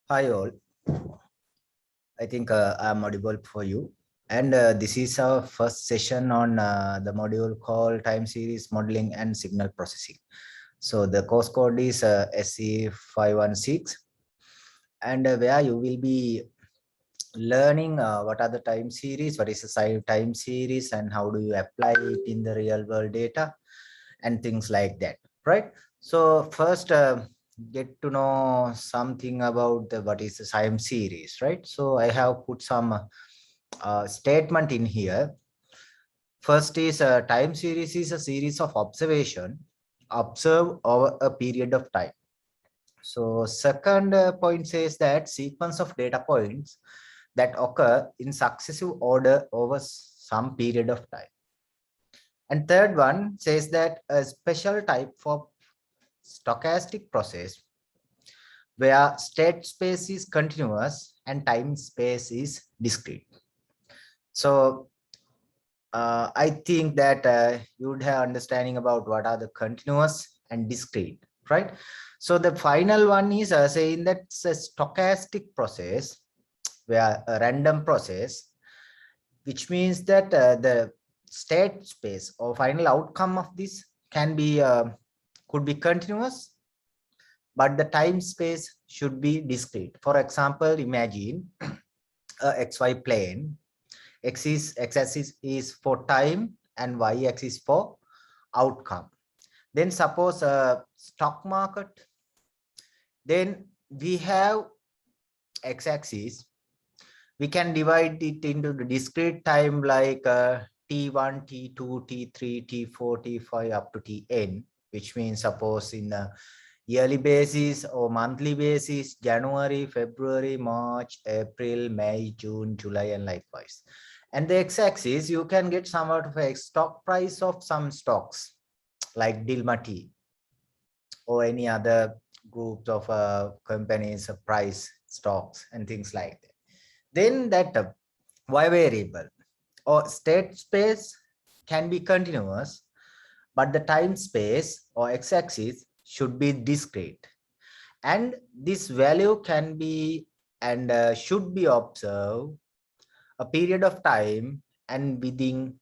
Hi all, I think I'm audible for you. And this is our first session on the module called Time Series Modeling and Signal Processing. So the course code is SE516, and where you will be learning what are the time series, what is the time series, and how do you apply it in the real world data, and things like that, right? So first, get to know something about what is the time series, right? So I have put some statement in here. First is a time series is a series of observation observed over a period of time. So second point says that sequence of data points that occur in successive order over some period of time. And third one says that a special type of stochastic process where state space is continuous and time space is discrete. So I think that you would have understanding about what are the continuous and discrete, right? So the final one is saying that it's a stochastic process where a random process, which means that the state space or final outcome of this can be could be continuous, but the time space should be discrete. For example, imagine a xy plane. X-axis is for time and y-axis for outcome. Then suppose a stock market, then we have x-axis, we can divide it into the discrete time like t1, t2, t3, t4, t5 up to tn, which means suppose in a yearly basis or monthly basis, January, February, March, April, May, June, July, and likewise. And the x-axis, you can get somewhat of a stock price of some stocks like Dilma Tea or any other groups of companies, price stocks and things like that. Then that y variable or state space can be continuous, but the time space or x-axis should be discrete. And this value can be and should be observed a period of time and within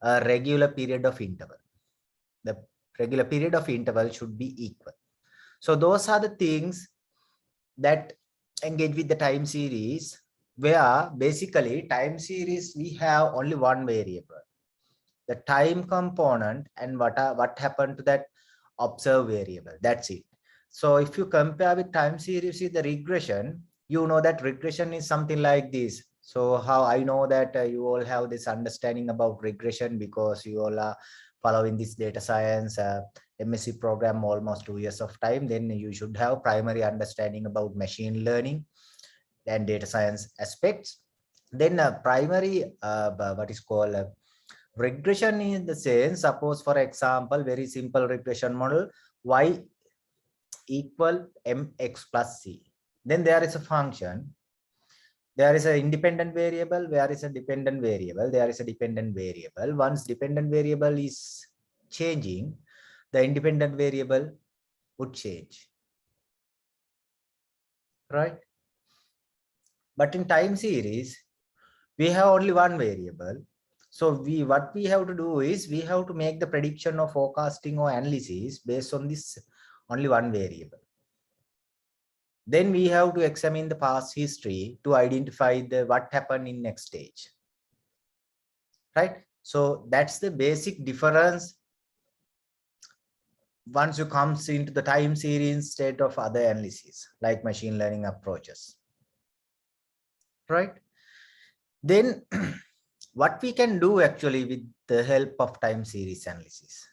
a regular period of interval. The regular period of interval should be equal. So those are the things that engage with the time series, where basically time series we have only one variable, the time component, and what happened to that observed variable. That's it. So if you compare with time series with the regression, you know that regression is something like this. So how I know that you all have this understanding about regression, because you all are following this data science MSc program almost 2 years of time. Then you should have primary understanding about machine learning and data science aspects. Then primary what is called regression in the sense, suppose for example, very simple regression model, y equal mx plus c. Then there is a function, there is an independent variable, there is a dependent variable, there is a dependent variable. Once dependent variable is changing, the independent variable would change, right? But in time series, we have only one variable. So what we have to do is we have to make the prediction or forecasting or analysis based on this only one variable. Then we have to examine the past history to identify the what happened in next stage, right? So that's the basic difference once you comes into the time series instead of other analysis like machine learning approaches, right? Then what we can do actually with the help of time series analysis,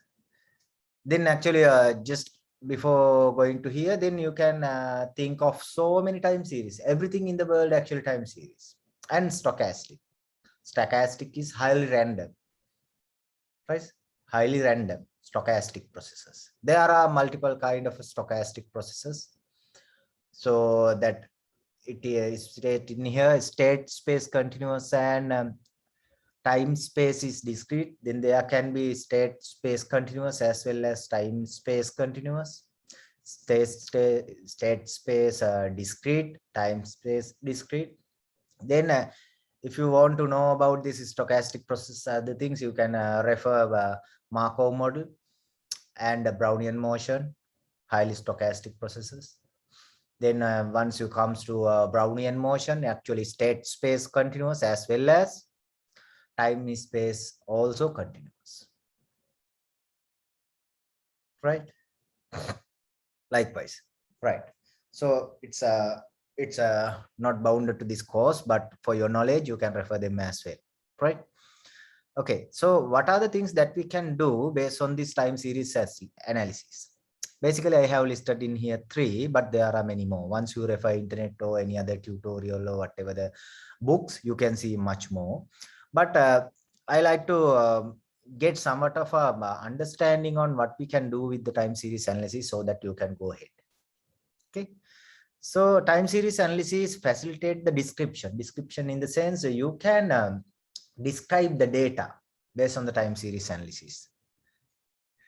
then actually just before going to here, then you can think of so many time series, everything in the world actually time series. And stochastic is highly random, right? Highly random stochastic processes. There are multiple kind of stochastic processes. So that it is state in here, state space continuous and time space is discrete. Then there can be state space continuous as well as time space continuous. state space discrete, time space discrete. Then if you want to know about this stochastic process, the things you can refer Markov model and Brownian motion, highly stochastic processes. Then once you comes to Brownian motion, actually state space continuous as well as time space also continuous, right? Likewise, right? So it's not bounded to this course, but for your knowledge you can refer them as well, right? Okay, so what are the things that we can do based on this time series analysis? Basically, I have listed in here 3, but there are many more. Once you refer internet or any other tutorial or whatever the books, you can see much more. But I like to get somewhat of a understanding on what we can do with the time series analysis so that you can go ahead. Okay. So time series analysis facilitate the description in the sense you can describe the data based on the time series analysis,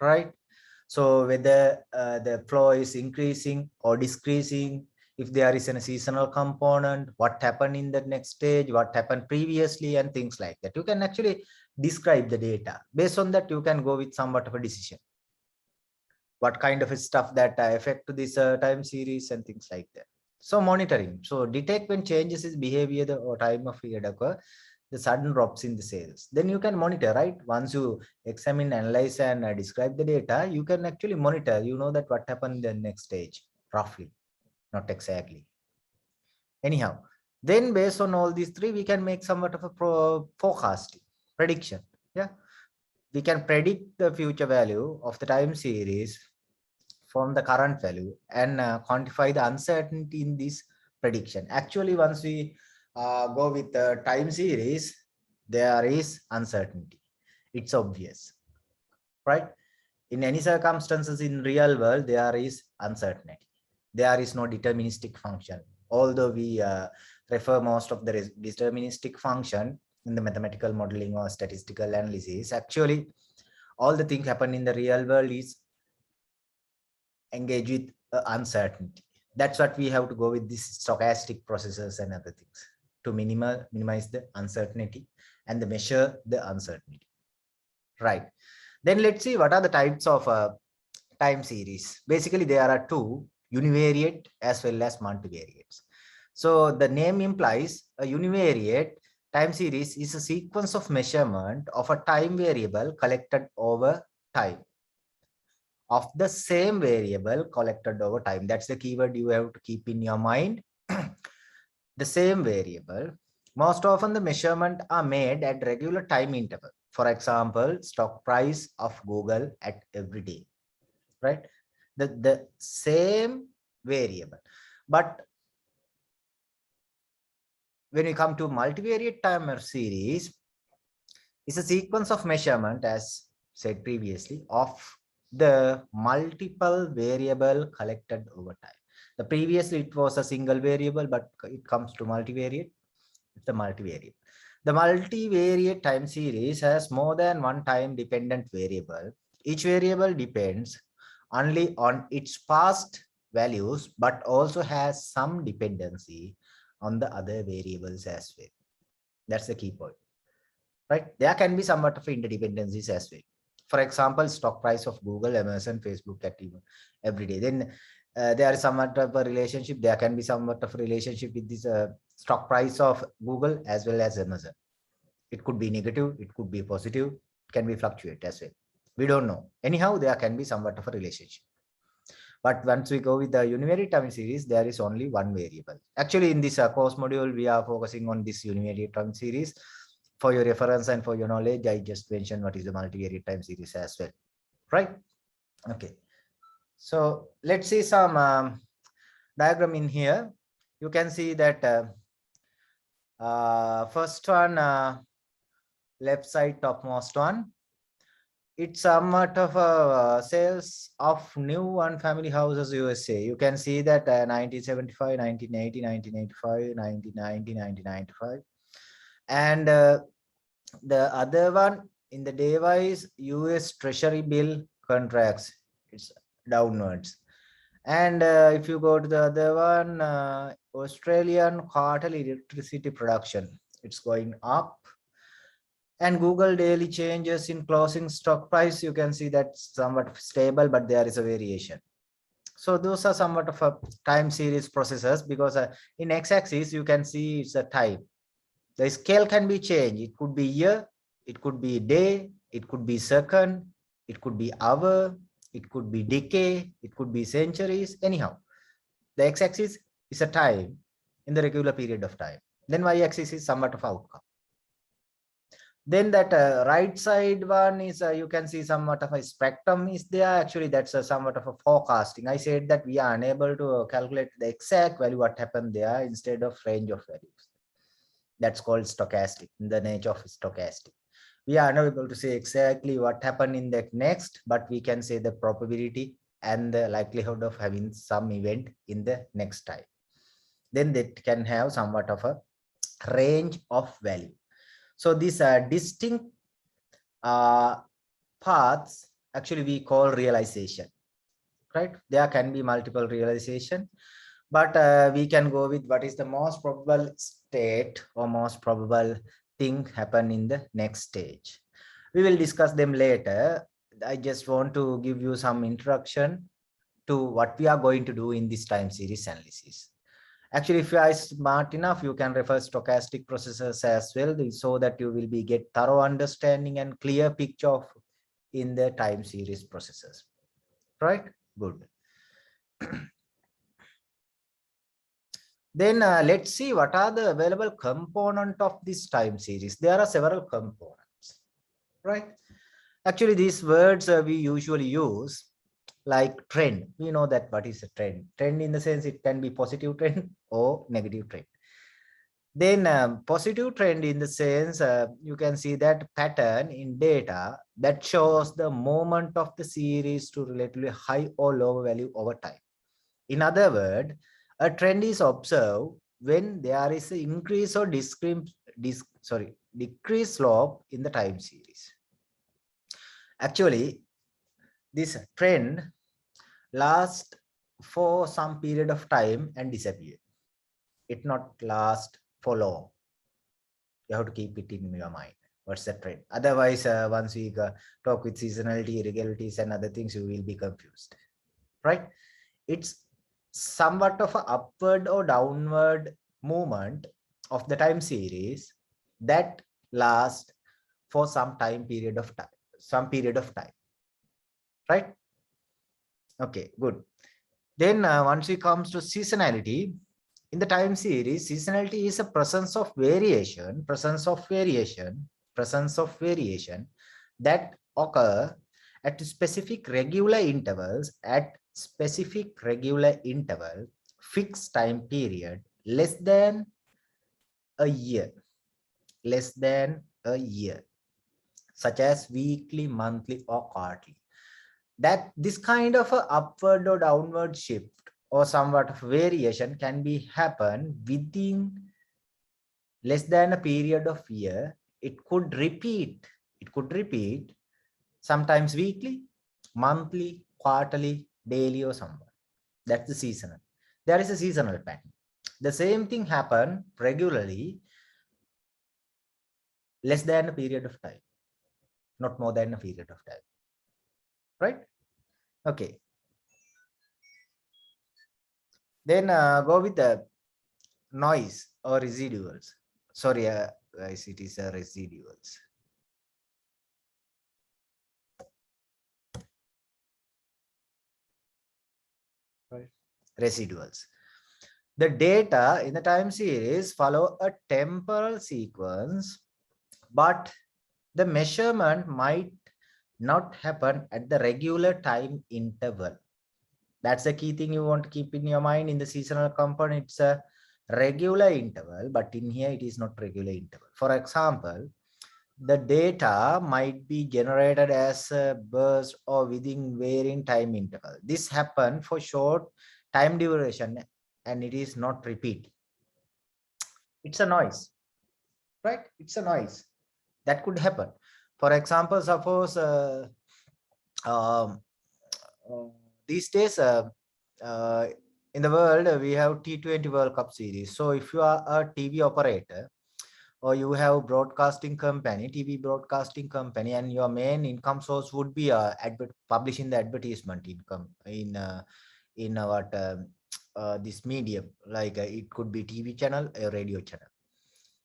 right? So whether the flow is increasing or decreasing, if there is a seasonal component, what happened in the next stage, what happened previously, and things like that. You can actually describe the data. Based on that, you can go with somewhat of a decision. What kind of stuff that affect this time series and things like that. So monitoring. So detect when changes in behavior or time of period occur, the sudden drops in the sales. Then you can monitor, right? Once you examine, analyze, and describe the data, you can actually monitor. You know that what happened in the next stage, roughly, not exactly. Anyhow, then based on all these 3, we can make somewhat of a forecasting, prediction. Yeah, we can predict the future value of the time series from the current value and quantify the uncertainty in this prediction. Actually, once we go with the time series, there is uncertainty. It's obvious, right? In any circumstances in real world, there is uncertainty. There is no deterministic function. Although we refer most of the deterministic function in the mathematical modeling or statistical analysis, actually, all the things happen in the real world is engage with uncertainty. That's what we have to go with these stochastic processes and other things to minimize the uncertainty and measure the uncertainty, right? Then let's see what are the types of time series. Basically, there are 2, univariate as well as multivariates. So the name implies a univariate time series is a sequence of measurement of a time variable collected over time of the same variable collected over time. That's the keyword you have to keep in your mind. The same variable. Most often the measurement are made at regular time interval. For example, stock price of Google at every day, right? The same variable. But when we come to multivariate timer series, it's a sequence of measurement, as said previously, of the multiple variable collected over time. The previously it was a single variable, but it comes to multivariate. It's the multivariate. The multivariate time series has more than one time dependent variable. Each variable depends only on its past values, but also has some dependency on the other variables as well. That's the key point, right? There can be somewhat of interdependencies as well. For example, stock price of Google, Amazon, Facebook at every day. Then there is somewhat of a relationship. There can be somewhat of a relationship with this stock price of Google as well as Amazon. It could be negative, it could be positive, it can be fluctuate as well. We don't know. Anyhow, there can be somewhat of a relationship. But once we go with the univariate time series, there is only one variable. Actually, in this course module, we are focusing on this univariate time series. For your reference and for your knowledge, I just mentioned what is the multivariate time series as well, right? Okay. So let's see some diagram in here. You can see that first one, left side topmost one, it's somewhat of a sales of new one family houses USA. You can see that 1975, 1980, 1985, 1990, 1995. And the other one in the day-wise US Treasury bill contracts, it's downwards. And if you go to the other one, Australian quarterly electricity production, it's going up. And Google daily changes in closing stock price, you can see that's somewhat stable, but there is a variation. So those are somewhat of a time series processes, because in x-axis you can see it's a time. The scale can be changed. It could be year, it could be day, it could be second, it could be hour, it could be decade, it could be centuries. Anyhow, the x-axis is a time in the regular period of time. Then y-axis is somewhat of outcome. Then that right side one is you can see somewhat of a spectrum is there. Actually, that's somewhat of a forecasting. I said that we are unable to calculate the exact value what happened there instead of range of values. That's called stochastic, in the nature of stochastic. We are unable to say exactly what happened in that next, but we can say the probability and the likelihood of having some event in the next time. Then that can have somewhat of a range of value. So these are distinct paths, actually we call realization, right? There can be multiple realization, but we can go with what is the most probable state or most probable thing happen in the next stage. We will discuss them later. I just want to give you some introduction to what we are going to do in this time series analysis. Actually, if you are smart enough, you can refer stochastic processes as well, so that you will be get thorough understanding and clear picture of in the time series processes, right? Good. Then let's see what are the available component of this time series. There are several components, right? Actually, these words we usually use, like trend. We know that what is a trend. Trend in the sense it can be positive trend or negative trend. Then positive trend in the sense you can see that pattern in data that shows the movement of the series to relatively high or low value over time. In other words, a trend is observed when there is an increase or decrease slope in the time series. Actually, this trend lasts for some period of time and disappear. It not last for long. You have to keep it in your mind. What's the trend? Otherwise, once we talk with seasonality, irregularities, and other things, you will be confused, right? It's somewhat of an upward or downward movement of the time series that lasts for some period of time, right? Okay, good. Then once it comes to seasonality, in the time series, seasonality is a presence of variation that occur at specific regular intervals, fixed time period, less than a year, such as weekly, monthly, or quarterly. That this kind of a upward or downward shift or somewhat of variation can be happen within less than a period of year. It could repeat sometimes weekly, monthly, quarterly, daily, or somewhat. That's the seasonal. There is a seasonal pattern. The same thing happen regularly, less than a period of time, not more than a period of time, right? Okay. Then go with the noise or residuals. Sorry, guys, it is residuals. Right. Residuals. The data in the time series follow a temporal sequence, but the measurement might not happen at the regular time interval. That's the key thing you want to keep in your mind. In the seasonal component, it's a regular interval, but in here it is not regular interval. For example, the data might be generated as a burst or within varying time interval. This happen for short time duration and it is not repeat. It's a noise, right? It's a noise that could happen. For example, suppose um, these days in the world, we have T20 World Cup series. So if you are a TV operator or you have broadcasting company, TV broadcasting company, and your main income source would be publishing the advertisement income in what this medium, like it could be TV channel, a radio channel.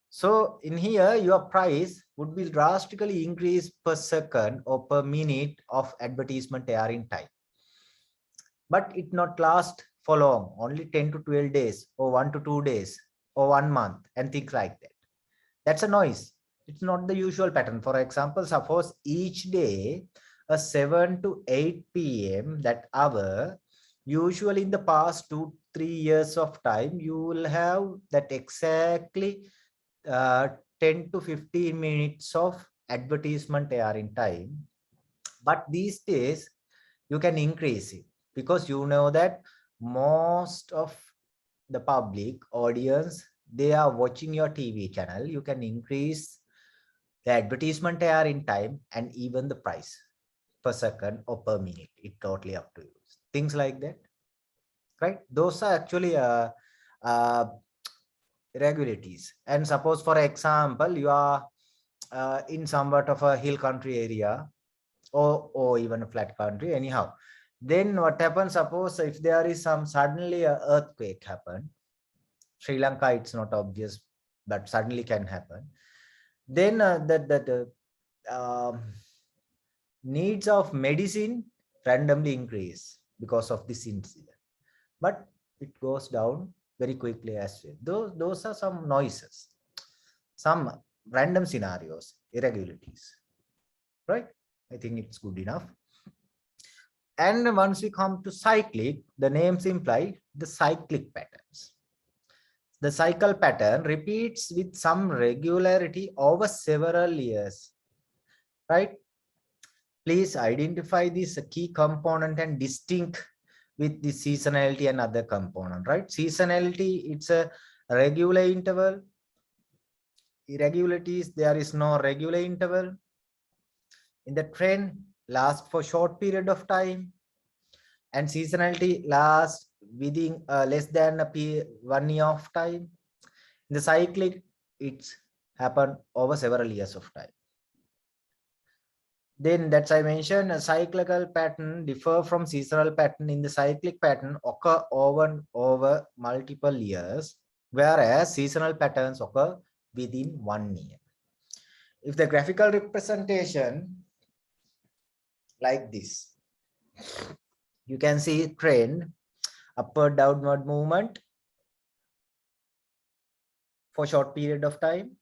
So in here, your price would be drastically increased per second or per minute of advertisement airing time. But it not last for long, only 10 to 12 days or 1 to 2 days or 1 month and things like that. That's a noise. It's not the usual pattern. For example, suppose each day a 7 to 8 p.m. that hour, usually in the past 2-3 years of time, you will have that exactly 10 to 15 minutes of advertisement airing time. But these days you can increase it because you know that most of the public audience, they are watching your TV channel. You can increase the advertisement airing time and even the price per second or per minute. It totally up to you. Things like that, right? Those are actually uh, irregularities. And suppose, for example, you are in somewhat of a hill country area or even a flat country, anyhow. Then what happens, suppose if there is some suddenly a earthquake happen, Sri Lanka, it's not obvious, but suddenly can happen. Then needs of medicine randomly increase because of this incident. But it goes down very quickly as well. Those are some noises, some random scenarios, irregularities, right? I think it's good enough. And once we come to cyclic, the names imply the cyclic patterns. The cycle pattern repeats with some regularity over several years, right? Please identify this key component and distinct with the seasonality and other component, right? Seasonality, it's a regular interval. Irregularities, there is no regular interval. In the trend, lasts for short period of time, and seasonality lasts within less than 1 year of time. In the cyclic, it's happened over several years of time. Then that's I mentioned, a cyclical pattern differ from seasonal pattern. In the cyclic pattern occur over multiple years, whereas seasonal patterns occur within 1 year. If the graphical representation like this, you can see trend, upward downward movement for short period of time,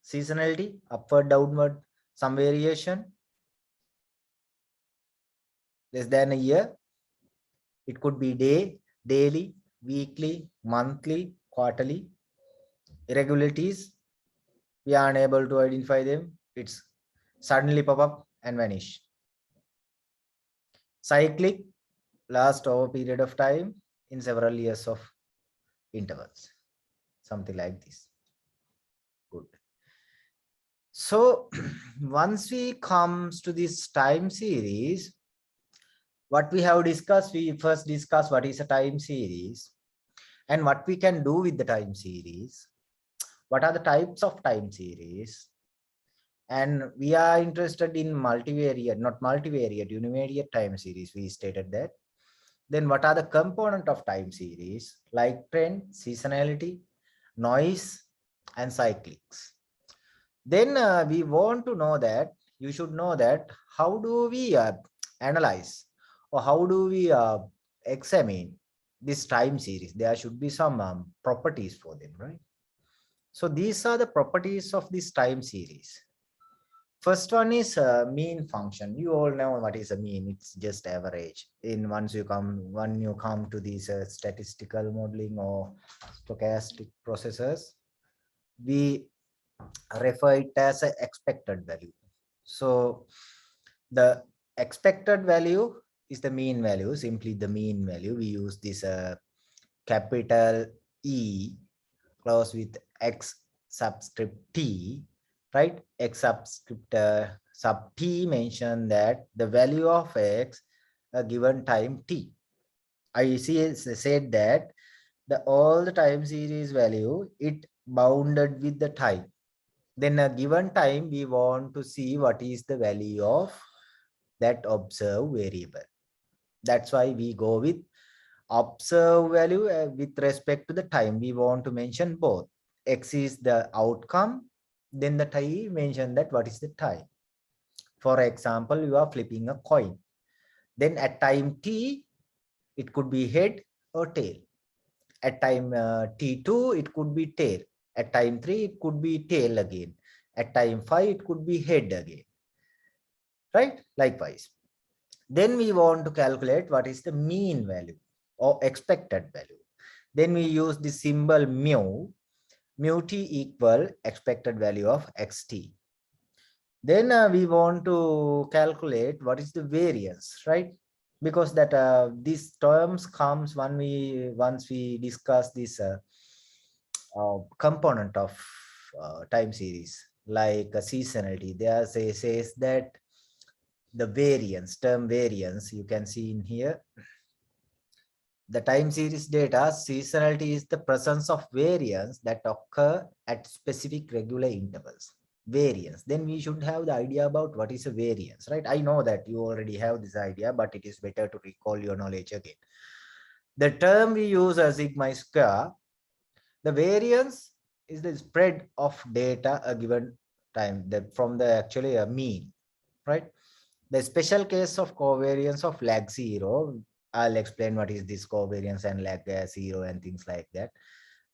seasonality, upward downward, some variation, less than a year. It could be daily, weekly, monthly, quarterly. Irregularities, we are unable to identify them. It's suddenly pop up and vanish. Cyclic, last over period of time in several years of intervals, something like this. Good. So once we comes to this time series, what we have discussed, we first discuss what is a time series and what we can do with the time series. What are the types of time series? And we are interested in multivariate, not multivariate, univariate time series. We stated that. Then what are the component of time series like trend, seasonality, noise, and cyclics? Then we want to know that, you should know that how do we analyze or how do we examine this time series? There should be some properties for them, right? So these are the properties of this time series. First one is mean function. You all know what is a mean. It's just average. When you come to these statistical modeling or stochastic processes, we refer it as an expected value. So the expected value is the mean value, simply the mean value. We use this capital E close with X subscript T, right? X subscript sub T mention that the value of X a given time T. I said that all the time series value, it bounded with the time. Then a given time, we want to see what is the value of that observed variable. That's why we go with observed value with respect to the time. We want to mention both. X is the outcome, then the time mention that what is the time. For example, you are flipping a coin. Then at time t, it could be head or tail. At time t2, it could be tail. At time 3, it could be tail again. At time 5, it could be head again. Right? Likewise. Then we want to calculate what is the mean value or expected value. Then we use the symbol mu. Mu t equal expected value of xt. Then we want to calculate what is the variance, right? Because that these terms comes when once we discuss this component of time series, like seasonality. There says that the variance, term variance, you can see in here. The time series data, seasonality is the presence of variance that occur at specific regular intervals. Variance. Then we should have the idea about what is a variance, right? I know that you already have this idea, but it is better to recall your knowledge again. The term we use as sigma square, the variance is the spread of data a given time from the actually a mean, right? The special case of covariance of lag zero, I'll explain what is this covariance and lag zero and things like that.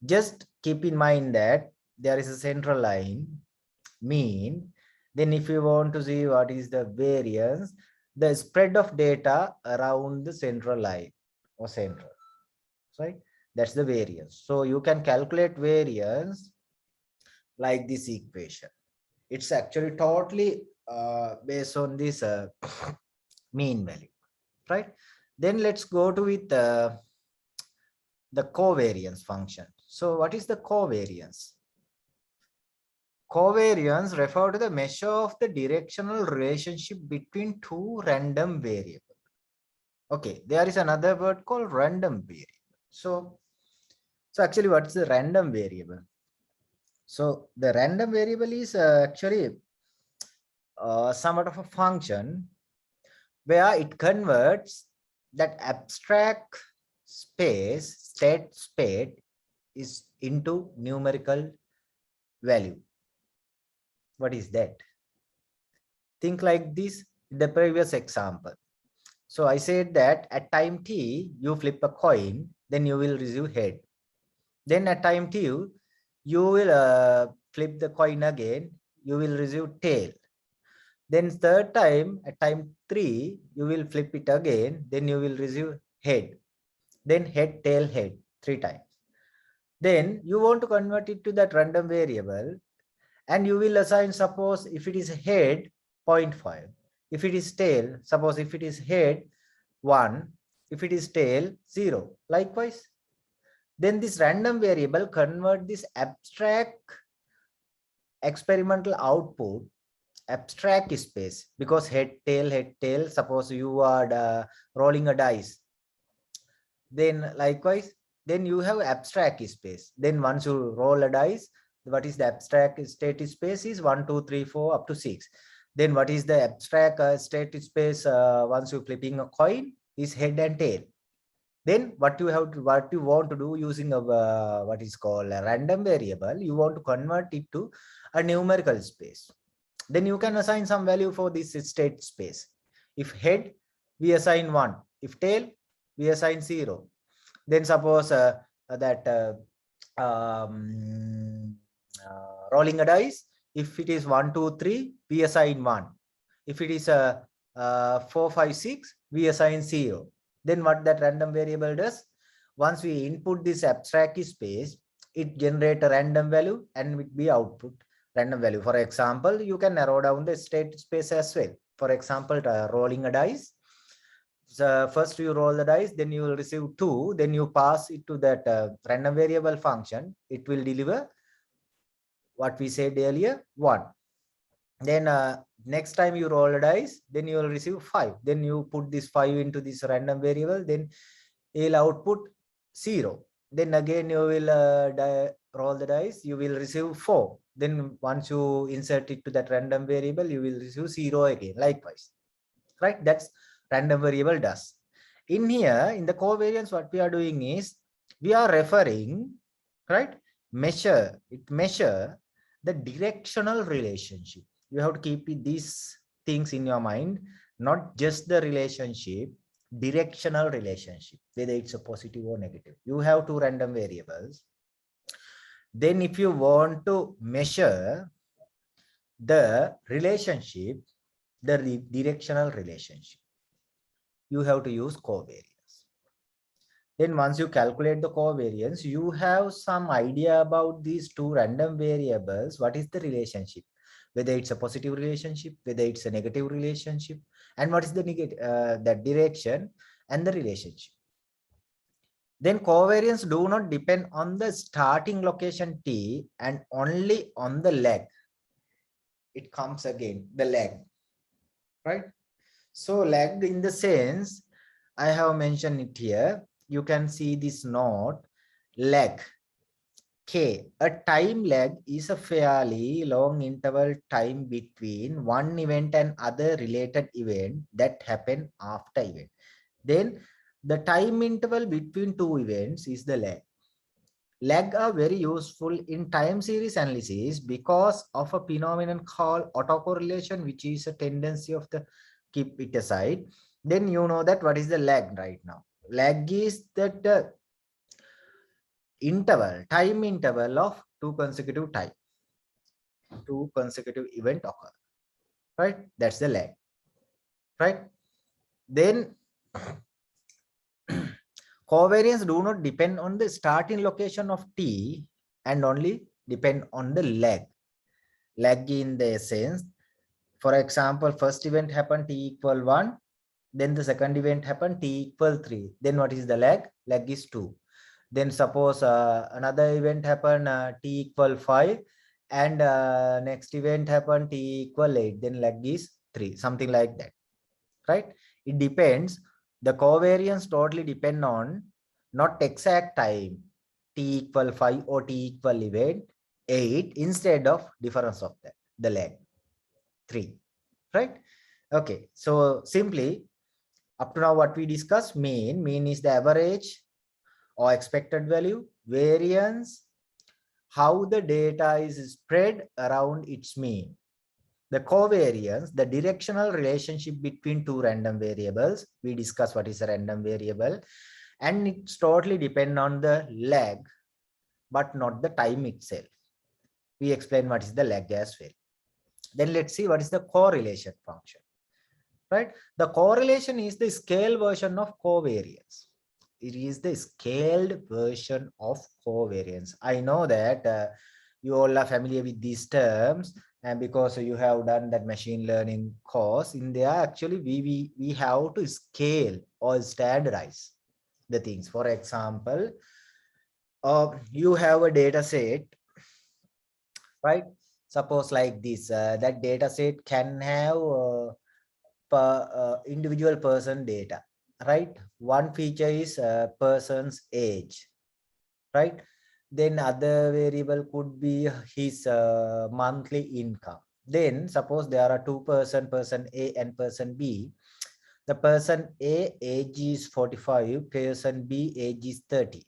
Just keep in mind that there is a central line, mean. Then if you want to see what is the variance, the spread of data around the central line or central, right? That's the variance. So you can calculate variance like this equation. It's actually totally based on this mean value, right? Then let's go to with the covariance function. So what is the covariance? Covariance refer to the measure of the directional relationship between two random variables. Okay, there is another word called random variable. So actually, what's the random variable? So the random variable is actually somewhat of a function where it converts that abstract state space is into numerical value. What is that? Think like this, the previous example. So I said that at time t, you flip a coin, then you will receive head. Then at time t, you will flip the coin again, you will receive tail. Then third time, at time 3, you will flip it again, then you will receive head. Then head, tail, head, 3 times. Then you want to convert it to that random variable, and you will assign, suppose if it is head, 0.5. If it is tail, suppose if it is head, 1. If it is tail, 0. Likewise. Then this random variable convert this abstract experimental output, abstract space, because head, tail, suppose you are rolling a dice. Then likewise, then you have abstract space. Then once you roll a dice, what is the abstract state space is 1, 2, 3, 4 up to 6. Then what is the abstract state space once you're flipping a coin is head and tail. Then what you want to do using a what is called a random variable, you want to convert it to a numerical space. Then you can assign some value for this state space. If head, we assign 1. If tail, we assign 0. Then suppose that rolling a dice, if it is 1, 2, 3, we assign 1. If it is 4, 5, 6, we assign 0. Then what that random variable does, once we input this abstract space, it generate a random value and it be output random value. For example, you can narrow down the state space as well. For example, rolling a dice. So first you roll the dice, then you will receive 2, then you pass it to that random variable function. It will deliver what we said earlier, 1. Then next time you roll a dice, then you will receive 5. Then you put this 5 into this random variable, then It will output 0. Then again you will roll the dice, you will receive 4. Then once you insert it to that random variable, you will receive 0 again, likewise. Right? That's random variable does. In here, in the covariance, what we are doing is, we are referring, right? Measure the directional relationship. You have to keep these things in your mind, not just the relationship, directional relationship, whether it's a positive or negative. You have two random variables. Then if you want to measure the relationship, the directional relationship, you have to use covariance. Then once you calculate the covariance, you have some idea about these two random variables. What is the relationship? Whether it's a positive relationship, whether it's a negative relationship, and what is the negative, that direction and the relationship. Then covariance do not depend on the starting location T and only on the lag. It comes again, the lag, right? So lag in the sense, I have mentioned it here. You can see this note, lag. K, a time lag is a fairly long interval time between one event and other related event that happen after event. Then the time interval between two events is the lag. Lag are very useful in time series analysis because of a phenomenon called autocorrelation, which is a tendency of the keep it aside. Then you know that what is the lag right now. Lag is that time interval of two consecutive event occur, right? That's the lag, right? Then covariance do not depend on the starting location of T and only depend on the lag. Lag in the sense, for example, first event happened T equal 1, then the second event happened T equal 3. Then what is the lag? Lag is 2. Then suppose another event happened T equal 5 and next event happened T equal 8. Then lag is 3, something like that, right? It depends. The covariance totally depend on not exact time, T equal 5 or T equal event 8 instead of difference of that, the lag 3, right? Okay, so simply up to now what we discussed, mean is the average or expected value, variance, how the data is spread around its mean. The covariance, the directional relationship between two random variables. We discuss what is a random variable, and it's totally depend on the lag, but not the time itself. We explain what is the lag as well. Then let's see what is the correlation function, right? The correlation is the scale version of covariance. It is the scaled version of covariance. I know that you all are familiar with these terms, and because you have done that machine learning course, in there actually we have to scale or standardize the things. For example, you have a data set, right? Suppose like this, that data set can have individual person data, right? One feature is person's age, right? Then other variable could be his monthly income. Then suppose there are two person A and person B. The person A age is 45, person B age is 30,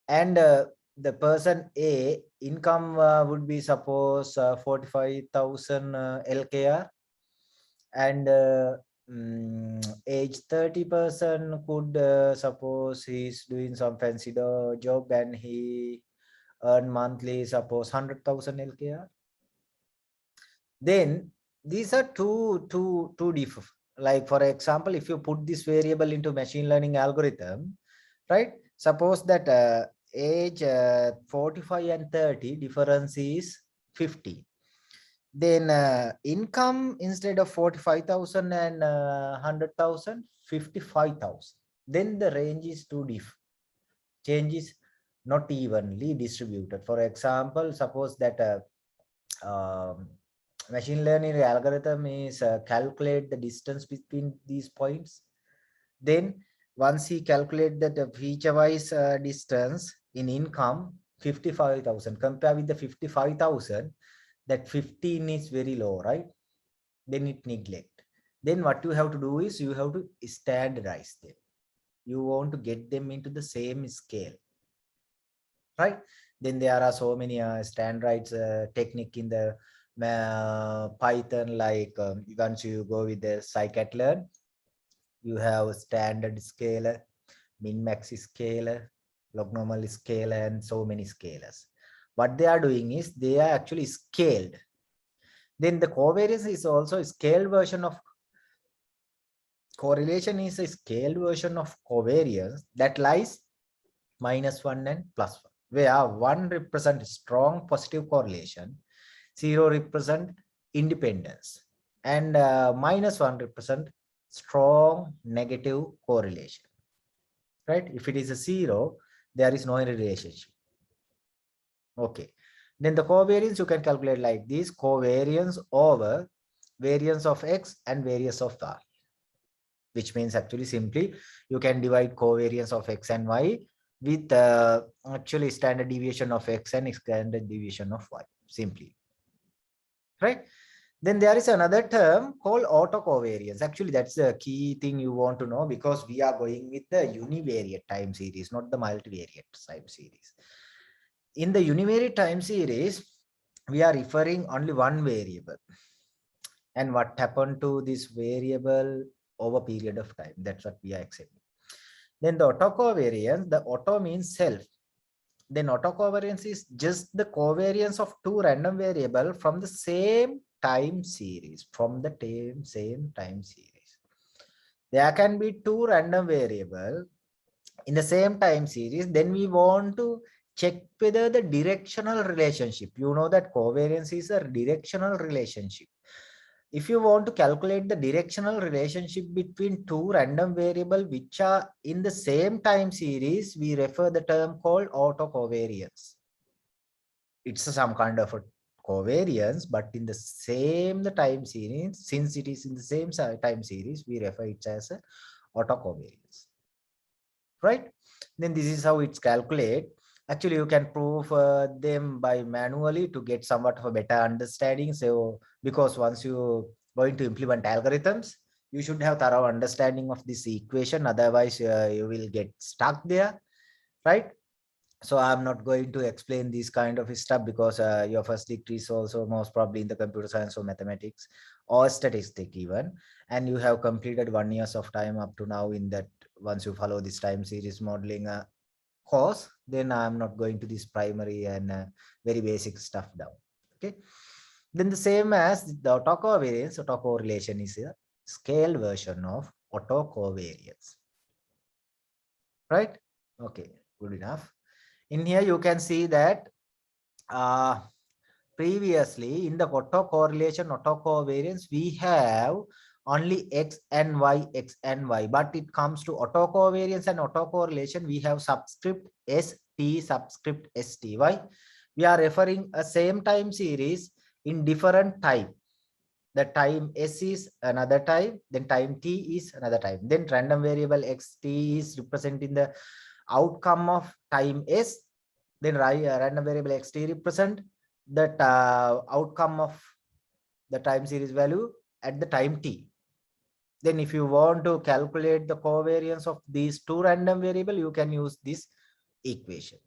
and the person A income would be suppose 45,000 LKR, and age 30 person could suppose he's doing some fancy job and he earn monthly suppose 100,000 LKR. Then these are two different. Like for example, if you put this variable into machine learning algorithm, right? Suppose that age 45 and 30 difference is 50. Then income instead of 45,000 and 100,000, 55,000. Then the range is too different. Change is not evenly distributed. For example, suppose that machine learning algorithm is calculate the distance between these points. Then once he calculate that the feature-wise distance in income, 55,000, compare with the 55,000, that 15 is very low, right? Then it neglect. Then what you have to do is you have to standardize them. You want to get them into the same scale, right? Then there are so many standardized technique in the Python, like once you go with the scikit-learn, you have standard scalar, min-max scalar, log-normal scalar, and so many scalars. What they are doing is they are actually scaled. Then the covariance is also a scaled version of correlation, is a scaled version of covariance that lies -1 and +1, where 1 represents strong positive correlation, 0 represent independence, and -1 represent strong negative correlation, right? If it is a 0, there is no relationship. Okay, then the covariance you can calculate like this: covariance over variance of x and variance of y, which means actually simply you can divide covariance of x and y with actually standard deviation of x and standard deviation of y, simply, right? Then there is another term called autocovariance. Actually, that's the key thing you want to know, because we are going with the univariate time series, not the multivariate time series. In the univariate time series, we are referring only one variable, and what happened to this variable over period of time. That's what we are accepting. Then the autocovariance, the auto means self. Then autocovariance is just the covariance of two random variables from the same time series, same time series. There can be two random variables in the same time series. Then we want to check whether the directional relationship, you know that covariance is a directional relationship. If you want to calculate the directional relationship between two random variables which are in the same time series, we refer the term called autocovariance. It's some kind of a covariance, but in the same the time series, since it is in the same time series, we refer it as a autocovariance, right? Then this is how it's calculated. Actually, you can prove them by manually to get somewhat of a better understanding. So because once you going to implement algorithms, you should have thorough understanding of this equation, otherwise you will get stuck there, right? So I'm not going to explain this kind of stuff, because your first degree is also most probably in the computer science or mathematics or statistics even, and you have completed 1 years of time up to now in that. Once you follow this time series modeling course, then I'm not going to this primary and very basic stuff down. Okay, then the same as the autocovariance, autocorrelation is a scaled version of autocovariance, right? Okay, good enough. In here you can see that previously in the autocorrelation, autocovariance, we have only x and y, but it comes to autocovariance and autocorrelation, we have subscript st, subscript st. Why? We are referring a same time series in different time. The time s is another time, then time t is another time, then random variable xt is representing the outcome of time s, then random variable xt represent that outcome of the time series value at the time t. Then if you want to calculate the covariance of these two random variable, you can use this equation.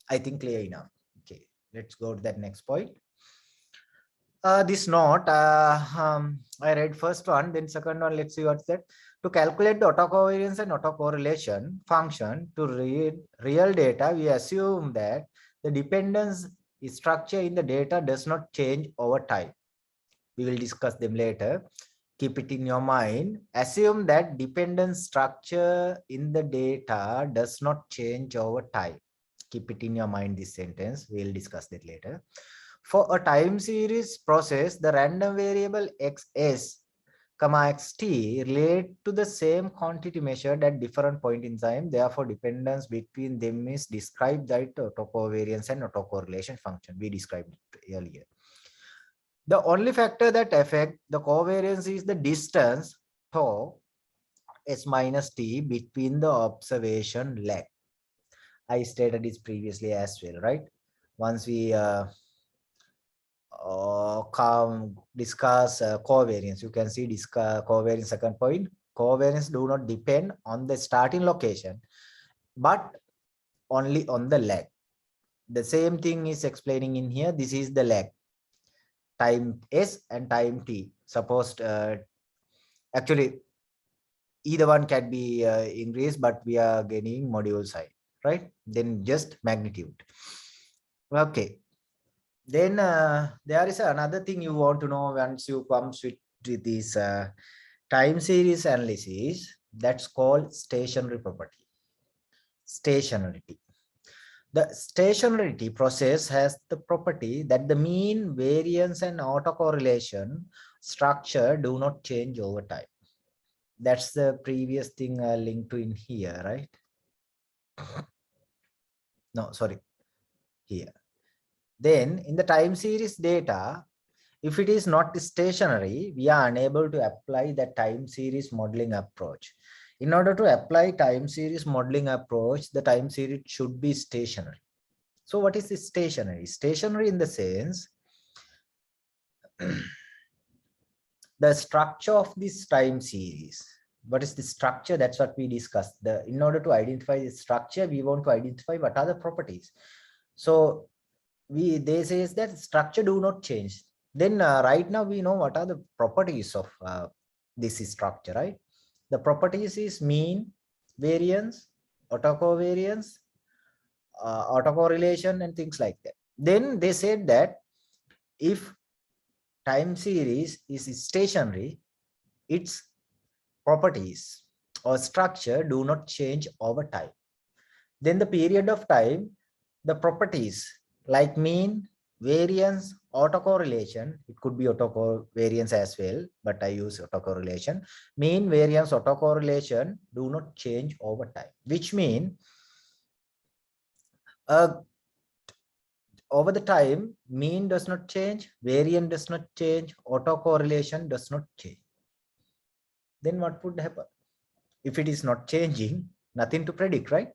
I think clear enough. Okay, let's go to that next point. This note, I read first one, then second one, let's see what's that. To calculate the autocovariance and autocorrelation function to read real data, we assume that the dependence structure in the data does not change over time. We will discuss them later. Keep it in your mind. Assume that dependence structure in the data does not change over time. Keep it in your mind, this sentence. We'll discuss that later. For a time series process, the random variable xs, xt relate to the same quantity measured at different point in time. Therefore, dependence between them is described by autocovariance and autocorrelation function. We described it earlier. The only factor that affect the covariance is the distance tau S minus T between the observation lag. I stated this previously as well, right? Once we discuss covariance, you can see discuss covariance. Second point, covariance do not depend on the starting location, but only on the lag. The same thing is explaining in here. This is the lag, time S and time T. Suppose actually either one can be increased, but we are getting module side, right? Then just magnitude. Okay. Then there is another thing you want to know once you come with this time series analysis. That's called stationary property. Stationarity. The stationarity process has the property that the mean, variance, and autocorrelation structure do not change over time. That's the previous thing linked to in here, right? No, sorry, here. Then in the time series data, if it is not stationary, we are unable to apply the time series modeling approach. In order to apply time series modeling approach, the time series should be stationary. So what is the stationary? Stationary in the sense, the structure of this time series. What is the structure? That's what we discussed. In order to identify the structure, we want to identify what are the properties. So they say that structure do not change. Then right now we know what are the properties of this structure, right? The properties is mean, variance, autocovariance, autocorrelation, and things like that. Then they said that if time series is stationary, its properties or structure do not change over time. Then the period of time, the properties like mean, variance, autocorrelation, it could be autocovariance as well, but I use autocorrelation. Mean, variance, autocorrelation do not change over time, which means over the time, mean does not change, variance does not change, autocorrelation does not change. Then what would happen? If it is not changing, nothing to predict, right?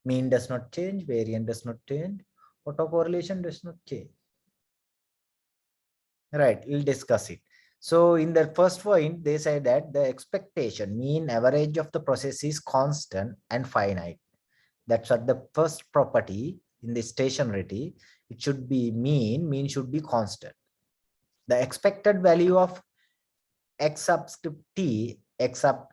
Mean does not change, variance does not change, autocorrelation does not change. Right, we'll discuss it. So in the first point, they say that the expectation, mean average of the process is constant and finite. That's what the first property in the stationarity. It should be mean should be constant. The expected value of x sub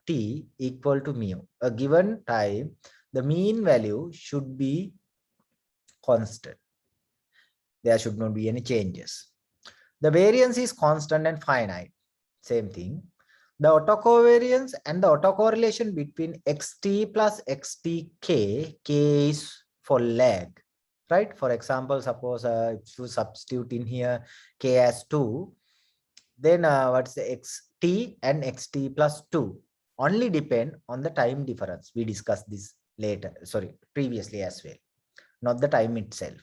t equal to mu. A given time, the mean value should be constant. There should not be any changes. The variance is constant and finite. Same thing. The autocovariance and the autocorrelation between xt plus xtk, k is for lag, right? For example, suppose if you substitute in here k as 2, then what's the xt and xt plus 2 only depend on the time difference. We discussed this later, sorry, previously as well, not the time itself.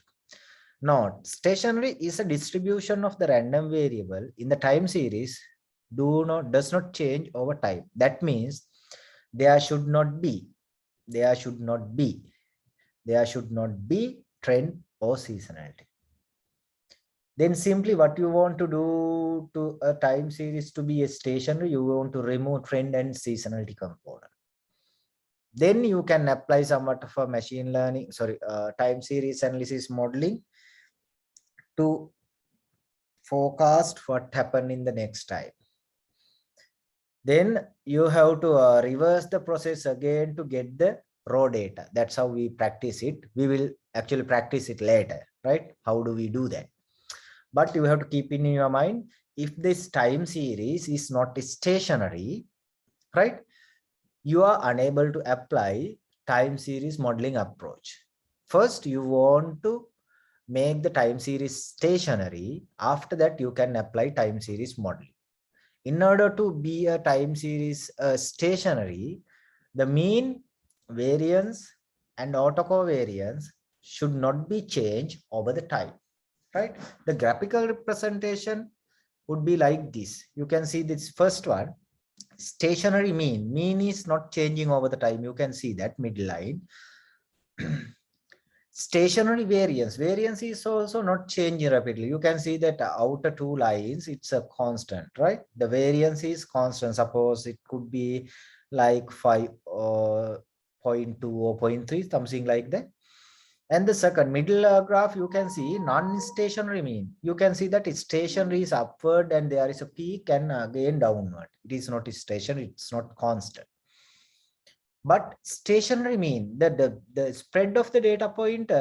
Not stationary is a distribution of the random variable in the time series does not change over time. That means there should not be trend or seasonality. Then simply what you want to do to a time series to be a stationary, you want to remove trend and seasonality component. Then you can apply somewhat of a machine learning, time series analysis modeling to forecast what happened in the next time. Then you have to reverse the process again to get the raw data. That's how we practice it. We will actually practice it later, right? How do we do that? But you have to keep in your mind, if this time series is not stationary, right, you are unable to apply time series modeling approach. First, you want to make the time series stationary. After that, you can apply time series modeling. In order to be a time series stationary, the mean, variance, and autocovariance should not be changed over the time, right? The graphical representation would be like this. You can see this first one. stationary mean is not changing over the time. You can see that midline. Stationary variance is also not changing rapidly. You can see that outer two lines, it's a constant, right? The variance is constant. Suppose it could be like 5 or 0.2 or 0.3, something like that. And the second middle graph, you can see non-stationary mean. You can see that it's stationary is upward and there is a peak and again downward. It is not stationary, it's not constant. But stationary mean that the spread of the data point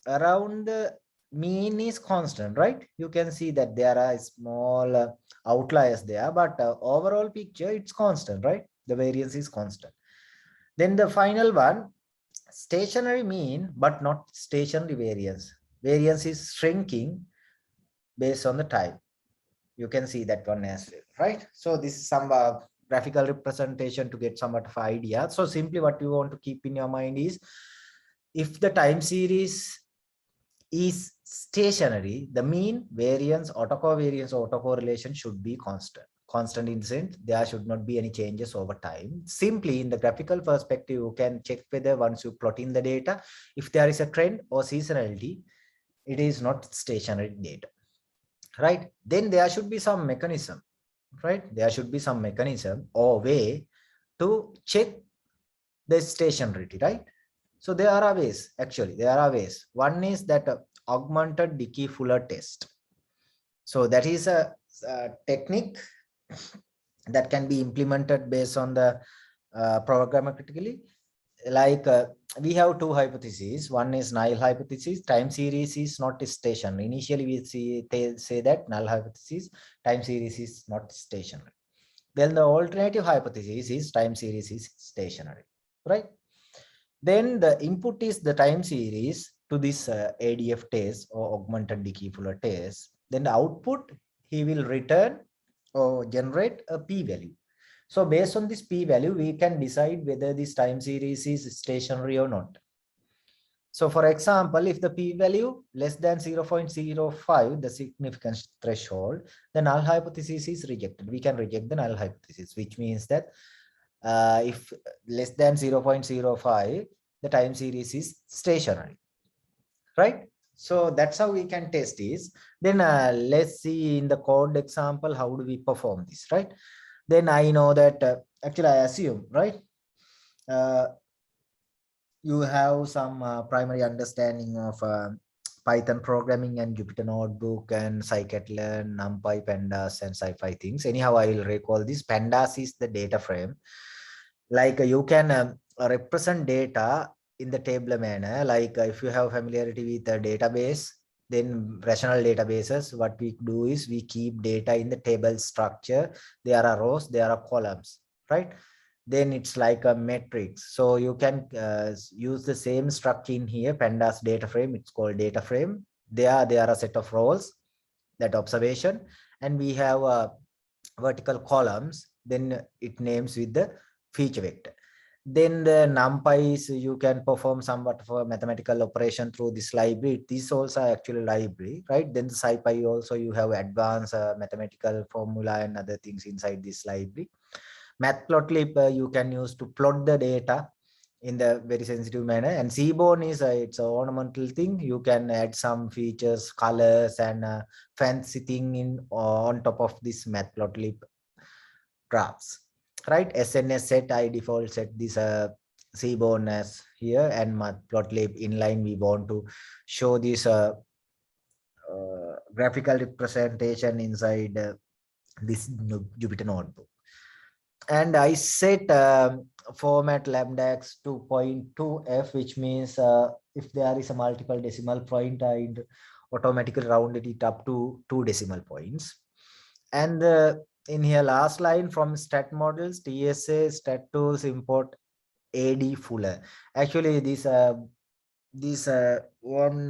around the mean is constant, right? You can see that there are small outliers there, but overall picture, it's constant, right? The variance is constant. Then the final one, stationary mean, but not stationary variance. Variance is shrinking based on the time. You can see that one as well, right? So this is some graphical representation to get somewhat of idea. So simply what you want to keep in your mind is, if the time series is stationary, the mean, variance, autocovariance, autocorrelation should be constant. Constant in the sense there should not be any changes over time. Simply in the graphical perspective, you can check whether once you plot in the data, if there is a trend or seasonality, it is not stationary data, right? Then there should be some mechanism, right? There should be some mechanism or way to check the stationarity, right? So there are ways, actually, there are ways. One is that augmented Dickey-Fuller test. So that is a technique that can be implemented based on the programmatically. Like we have two hypotheses. One is null hypothesis. Time series is not stationary. Initially, we say that null hypothesis, time series is not stationary. Then the alternative hypothesis is time series is stationary, right? Then the input is the time series to this ADF test or augmented Dickey-Fuller test. Then the output, he will return or generate a p-value. So based on this p-value, we can decide whether this time series is stationary or not. So for example, if the p-value less than 0.05, the significance threshold, the null hypothesis is rejected. We can reject the null hypothesis, which means that if less than 0.05, the time series is stationary, right? So that's how we can test this. Then let's see in the code example, how do we perform this, right? Then I know that actually I assume, right? You have some primary understanding of Python programming and Jupyter Notebook and scikit-learn, NumPy, Pandas, and SciPy things. Anyhow, I will recall this. Pandas is the data frame. Like you can represent data in the tabular manner. Like if you have familiarity with the database, then rational databases, what we do is we keep data in the table structure. There are rows, there are columns, right? Then it's like a matrix. So you can use the same structure in here, Pandas data frame. It's called data frame. There are a set of rows, that observation, and we have vertical columns. Then it names with the feature vector. Then the NumPy is you can perform somewhat of a mathematical operation through this library. These also are actually library, right? Then the SciPy also you have advanced mathematical formula and other things inside this library. Matplotlib you can use to plot the data in the very sensitive manner. And Seaborn is it's an ornamental thing. You can add some features, colors, and fancy thing in on top of this Matplotlib graphs, right? SNS set, I default set this Seaborn as here, and Matplotlib inline. We want to show this graphical representation inside this Jupyter Notebook. And I set format lambdax to 0.2f, which means if there is a multiple decimal point, I'd automatically rounded it up to 2 decimal points. And in here, last line from stat models, TSA, stat tools, import AD Fuller. Actually, this one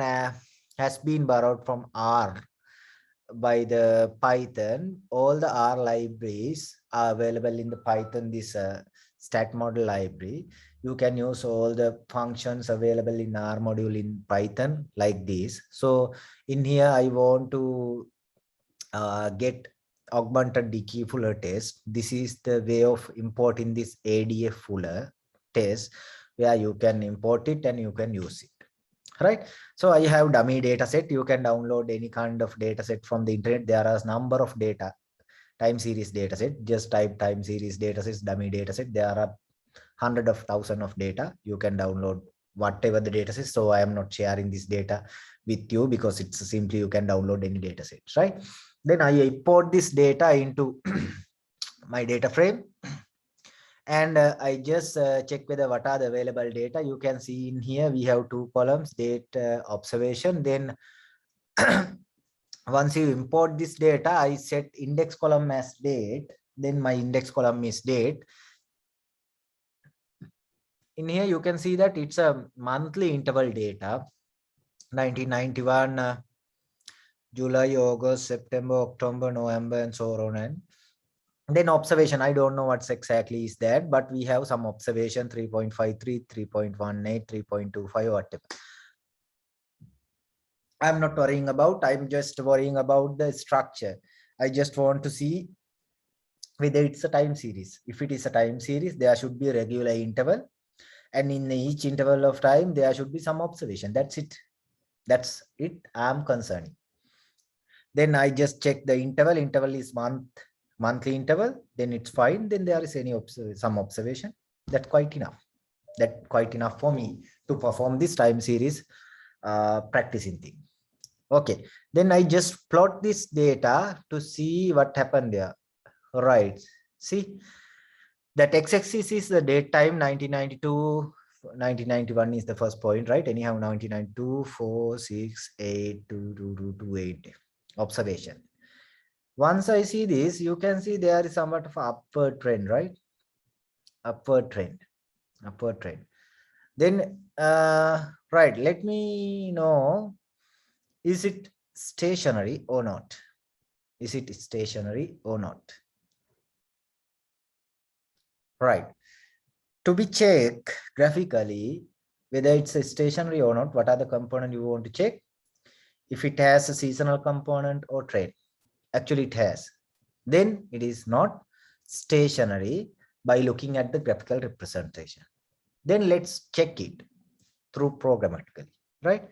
has been borrowed from R by the Python. All the R libraries are available in the Python, this stat model library. You can use all the functions available in R module in Python like this. So in here, I want to get augmented Dickey Fuller test. This is the way of importing this ADF Fuller test, where you can import it and you can use it. Right. So I have dummy data set. You can download any kind of data set from the internet. There are a number of data time series data set. Just type time series data sets, dummy data set. There are hundred of thousand of data. You can download whatever the data set. So I am not sharing this data with you because it's simply you can download any data sets, right? Then I import this data into my data frame, and I just check whether what are the available data. You can see in here we have two columns, date, observation. Then once you import this data, I set index column as date. Then my index column is date. In here you can see that it's a monthly interval data, 1991, July, August, September, October, November, and so on. And then observation, I don't know what's exactly is that, but we have some observation 3.53, 3.18, 3.25, whatever. I'm not worrying about, I'm just worrying about the structure. I just want to see whether it's a time series. If it is a time series, there should be a regular interval. And in each interval of time, there should be some observation. That's it. That's it. I'm concerned. Then I just check the interval. Interval is monthly interval. Then it's fine. Then there is some observation. That's quite enough. That's quite enough for me to perform this time series practicing thing. Okay. Then I just plot this data to see what happened there. Right. See, that x-axis is the date time 1992. 1991 is the first point, right? Anyhow, 1992, 4, 6, 8, 2, 2, 2, 2, 8. Observation. Once I see this, you can see there is somewhat of upward trend, right? Upward trend. Then, right, let me know, is it stationary or not? Is it stationary or not? Right. To be checked graphically, whether it's a stationary or not, what are the components you want to check? If it has a seasonal component or trend, actually it has, then it is not stationary by looking at the graphical representation. Then let's check it through programmatically, right?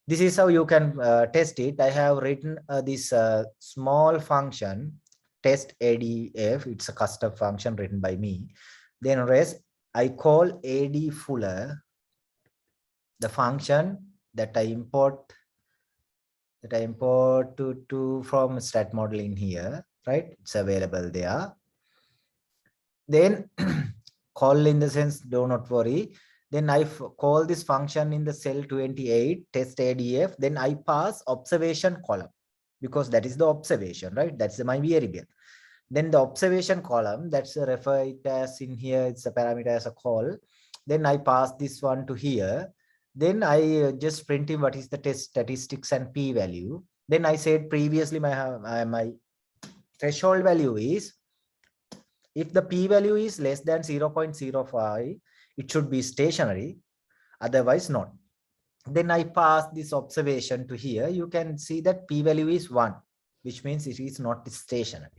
This is how you can test it. I have written this small function, test ADF. It's a custom function written by me. Then rest, I call AD Fuller, the function that I import to from stat model in here, right? It's available there. Then call in the sense, do not worry. Then I call this function in the cell 28, test ADF. Then I pass observation column because that is the observation, right? That's my variable. Then the observation column, that's a refer as in here, it's a parameter as a call. Then I pass this one to here. Then I just print in what is the test statistics and p-value. Then I said previously my threshold value is, if the p-value is less than 0.05, it should be stationary, otherwise not. Then I pass this observation to here. You can see that p-value is 1, which means it is not stationary.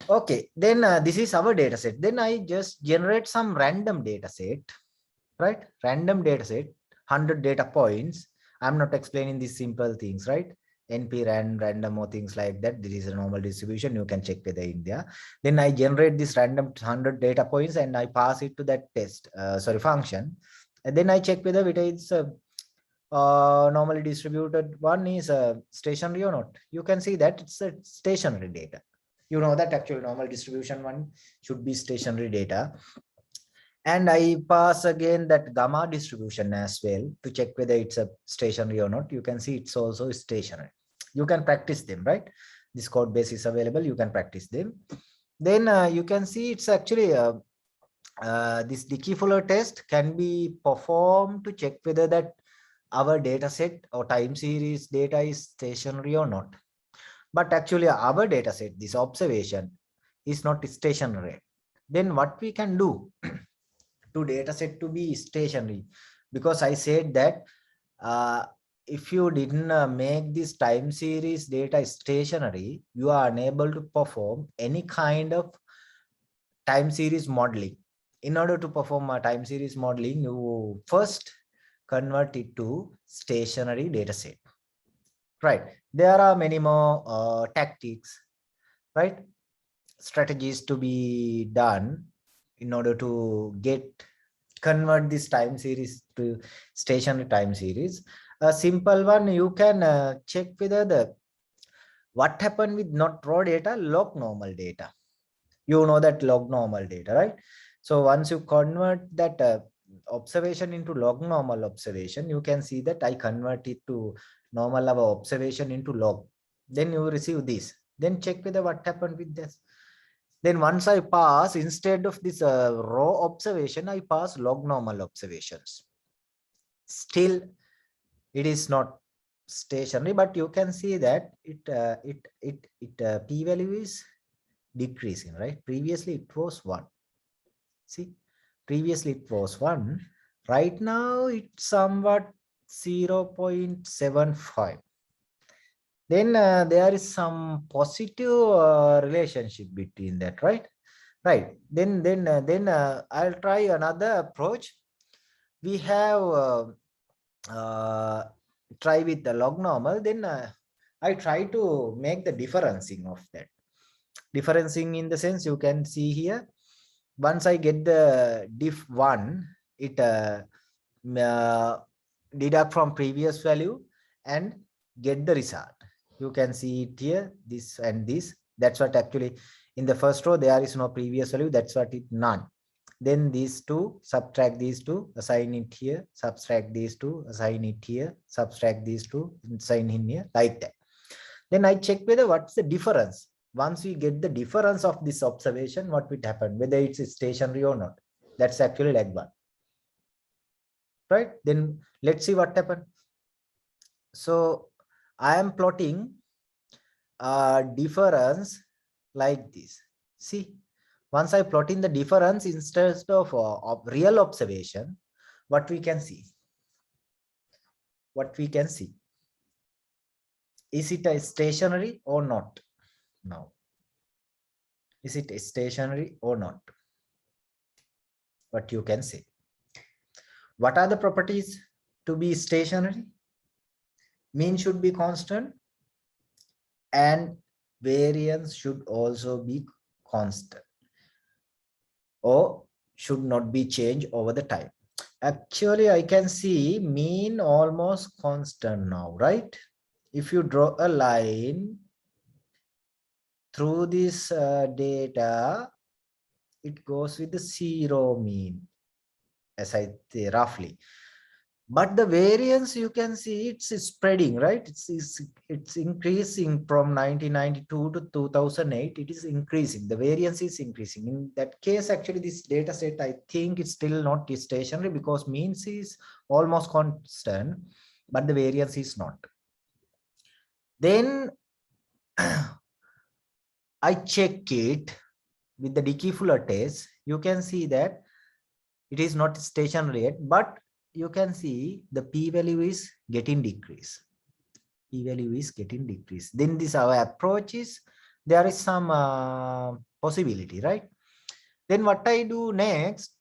Okay, then this is our data set. Then I just generate some random data set, right? Random data set, 100 data points. I'm not explaining these simple things, right? NP random or things like that. This is a normal distribution. You can check whether in there. Then I generate this random 100 data points and I pass it to that test, function. And then I check whether it is normally distributed one is stationary or not. You can see that it's a stationary data. You know that actual normal distribution one should be stationary data. And I pass again that gamma distribution as well to check whether it's a stationary or not. You can see it's also stationary. You can practice them, right? This code base is available. You can practice them. Then you can see it's actually this Dickey-Fuller test can be performed to check whether that our data set or time series data is stationary or not. But actually our data set, this observation, is not stationary. Then what we can do to data set to be stationary, because I said that if you didn't make this time series data stationary, you are unable to perform any kind of time series modeling. In order to perform a time series modeling, you first convert it to stationary data set. Right. There are many more tactics, right? Strategies to be done in order to convert this time series to stationary time series. A simple one, you can check whether what happened with not raw data, log normal data. You know that log normal data, right? So once you convert that observation into log normal observation, you can see that I convert it to normal level observation into log. Then you receive this. Then check whether what happened with this. Then once I pass, instead of this raw observation, I pass log normal observations. Still, it is not stationary, but you can see that p-value is decreasing, right? Previously it was 1. See, previously it was 1. Right now it's somewhat 0.75. Then there is some positive relationship between that, right? Right. Then I'll try another approach. We have try with the log normal. Then I try to make the differencing of that. Differencing in the sense you can see here. Once I get the diff 1, it deduct from previous value and get the result. You can see it here, this and this. That's what actually in the first row there is no previous value. That's what it none. Then these two, subtract these two, assign it here, subtract these two, assign it here, subtract these two, assign in here, like that. Then I check whether what's the difference. Once we get the difference of this observation, what will happen, whether it's stationary or not. That's actually leg 1. Right? Then let's see what happened. So I am plotting a difference like this. See, once I plot in the difference instead of real observation, what we can see? What we can see? Is it a stationary or not? Now, is it a stationary or not? What you can say? What are the properties to be stationary? Mean should be constant and variance should also be constant or should not be changed over the time. Actually, I can see mean almost constant now, right? If you draw a line through this data, it goes with the 0 mean, as I say roughly. But the variance, you can see it's spreading, right? It's increasing from 1992 to 2008. It is increasing. The variance is increasing. In that case, actually, this data set, I think it's still not stationary because means is almost constant, but the variance is not. Then I check it with the Dickey-Fuller test. You can see that it is not stationary yet, but you can see the p-value is getting decreased. P-value is getting decreased. Then this our approach is, there is some possibility, right? Then what I do next,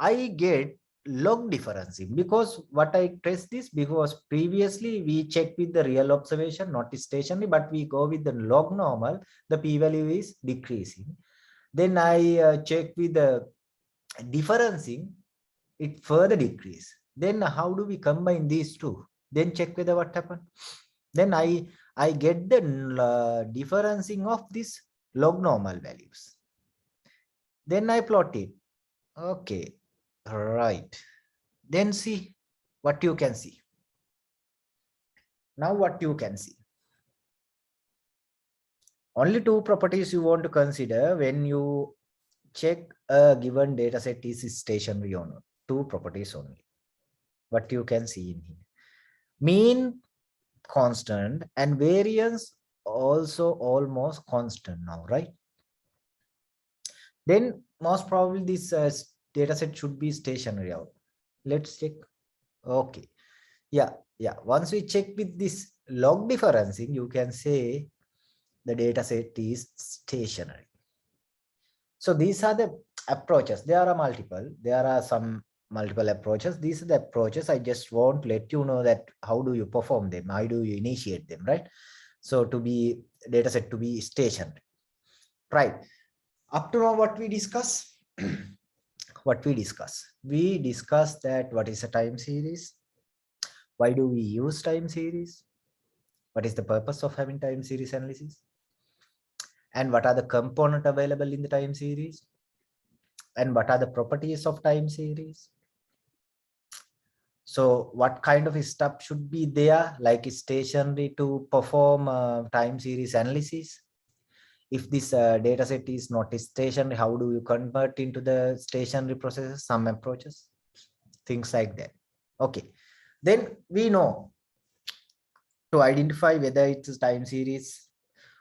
I get log differencing, because what I test this, because previously we checked with the real observation, not stationary, but we go with the log normal, the p-value is decreasing. Then I check with the differencing, it further decrease. Then how do we combine these two? Then check whether what happened. Then I get the differencing of these log normal values. Then I plot it. Okay, right. Then see what you can see. Now what you can see. Only two properties you want to consider when you check a given data set is stationary or not. Two properties only. What you can see in here. Mean constant and variance also almost constant now, right? Then most probably this data set should be stationary out. Let's check. Okay. Yeah, Yeah, once we check with this log differencing, you can say the data set is stationary. So these are the approaches. There are multiple. There are some multiple approaches. These are the approaches. I just want to let you know that how do you perform them? How do you initiate them, right? So to be data set to be stationary, right? Up to now, what we discuss, what we discuss that what is a time series? Why do we use time series? What is the purpose of having time series analysis? And what are the components available in the time series? And what are the properties of time series? So what kind of stuff should be there, like stationary to perform time series analysis? If this data set is not stationary, how do you convert into the stationary processes? Some approaches, things like that. Okay, then we know to identify whether it's a time series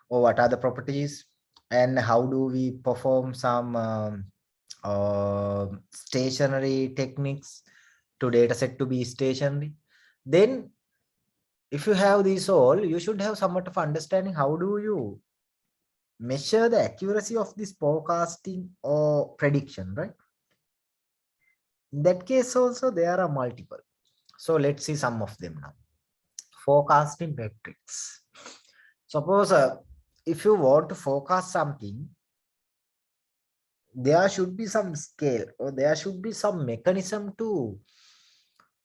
or what are the properties and how do we perform some stationary techniques to data set to be stationary. Then if you have these all, you should have somewhat of understanding how do you measure the accuracy of this forecasting or prediction, right? In that case also there are multiple. So let's see some of them now. Forecasting metrics. Suppose if you want to forecast something, there should be some scale or there should be some mechanism to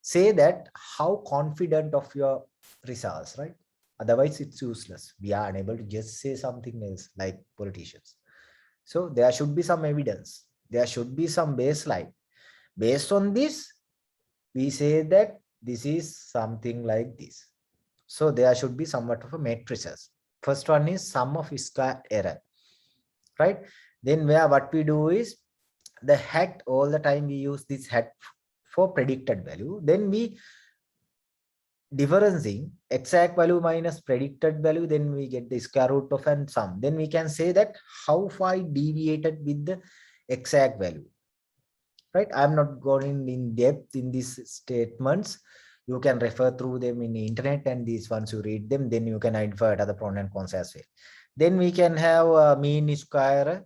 say that how confident of your results, right? Otherwise it's useless. We are unable to just say something else like politicians. So there should be some evidence, there should be some baseline. Based on this we say that this is something like this. So there should be somewhat of a matrices. First one is sum of square error, right? Then where what we do is the hat, all the time we use this hat for predicted value. Then we differencing exact value minus predicted value, then we get the square root of and sum. Then we can say that how far it deviated with the exact value, right? I'm not going in depth in these statements. You can refer through them in the internet, and these once you read them, then you can identify other pros and cons as well. Then we can have a mean square.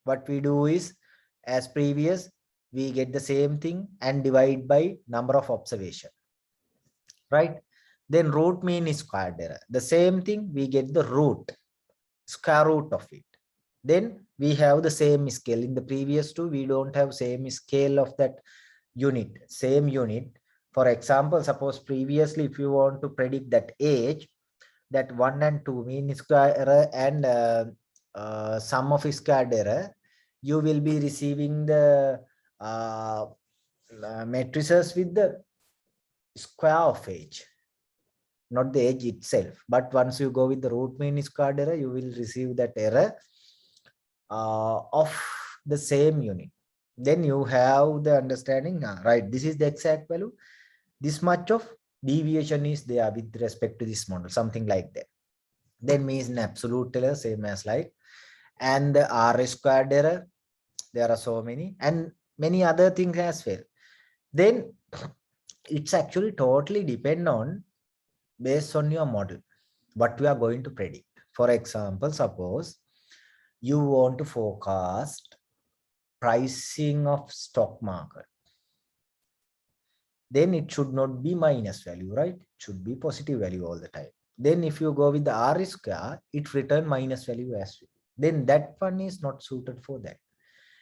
What we do is, as previous, we get the same thing and divide by number of observation, right? Then root mean is squared error. The same thing, we get the root, square root of it. Then we have the same scale. In the previous two, we don't have same scale of that unit, same unit. For example, suppose previously, if you want to predict that age, that 1 and 2 mean square error and sum of squared error, you will be receiving the matrices with the square of age, not the age itself. But once you go with the root mean squared error, you will receive that error of the same unit. Then you have the understanding, right? This is the exact value. This much of deviation is there with respect to this model, something like that. Then means an absolute error, same as like, and the R squared error. There are so many and many other things as well. Then it's actually totally depend on based on your model, what we are going to predict. For example, suppose you want to forecast pricing of stock market, then it should not be minus value, right? It should be positive value all the time. Then if you go with the R square, it return minus value as well. Then that one is not suited for that.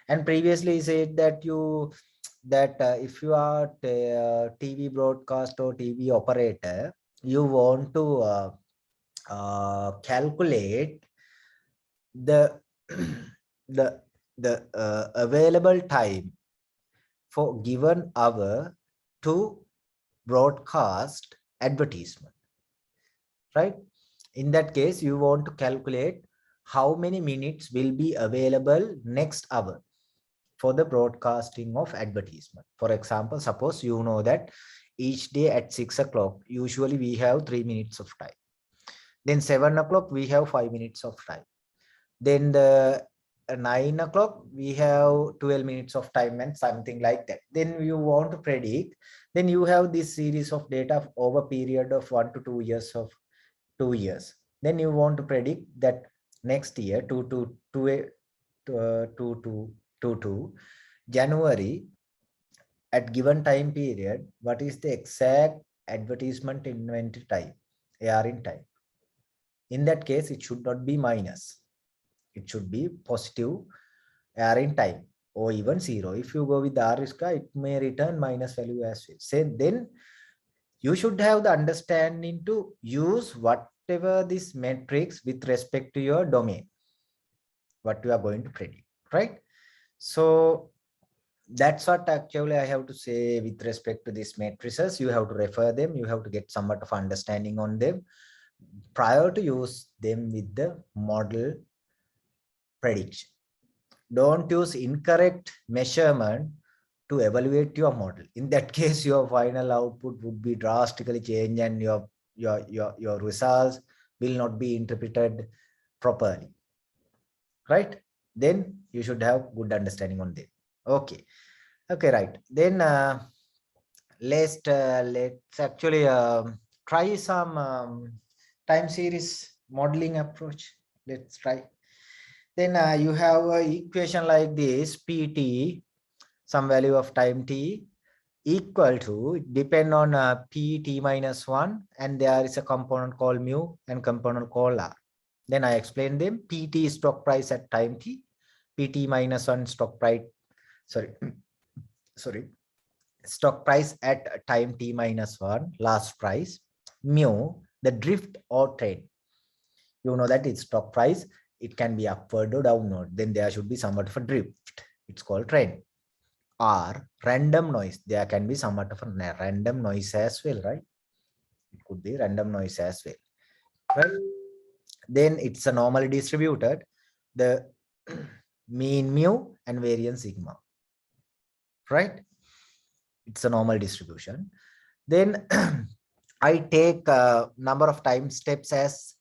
And previously said that you that if you are TV broadcast or TV operator, you want to calculate the the available time for given hour to broadcast advertisement, right? In that case, you want to calculate how many minutes will be available next hour for the broadcasting of advertisement. For example, suppose you know that each day at 6 o'clock, usually we have 3 minutes of time. Then 7 o'clock, we have 5 minutes of time. Then the 9 o'clock, we have 12 minutes of time and something like that. Then you want to predict, then you have this series of data over period of 1 to 2 years of 2 years. Then you want to predict that next year, 2 to January, at given time period, what is the exact advertisement inventory time, AR in time? In that case, it should not be minus. It should be positive AR in time or even zero. If you go with the R risk, it may return minus value as well. Say, then you should have the understanding to use whatever this metrics with respect to your domain, what you are going to predict, right? So that's what actually I have to say with respect to these matrices. You have to refer them, you have to get somewhat of understanding on them prior to use them with the model prediction. Don't use incorrect measurement to evaluate your model. In that case, your final output would be drastically changed and your results will not be interpreted properly, right? Then you should have good understanding on them. Okay, right. Then let's actually try some time series modeling approach. Let's try. Then you have an equation like this: pt, some value of time t, equal to, depend on p t minus 1, and there is a component called mu and component called r. Then I explain them. pt is stock price at time t, pt minus 1 stock price, sorry, stock price at time t minus 1, last price. Mu, the drift or trend. You know that it's stock price, it can be upward or downward, then there should be somewhat of a drift, it's called trend. R, random noise, there can be somewhat of a random noise as well, right? It could be random noise as well, right? Then it's a normally distributed, the mean mu and variance sigma, right? It's a normal distribution. Then I take a number of time steps as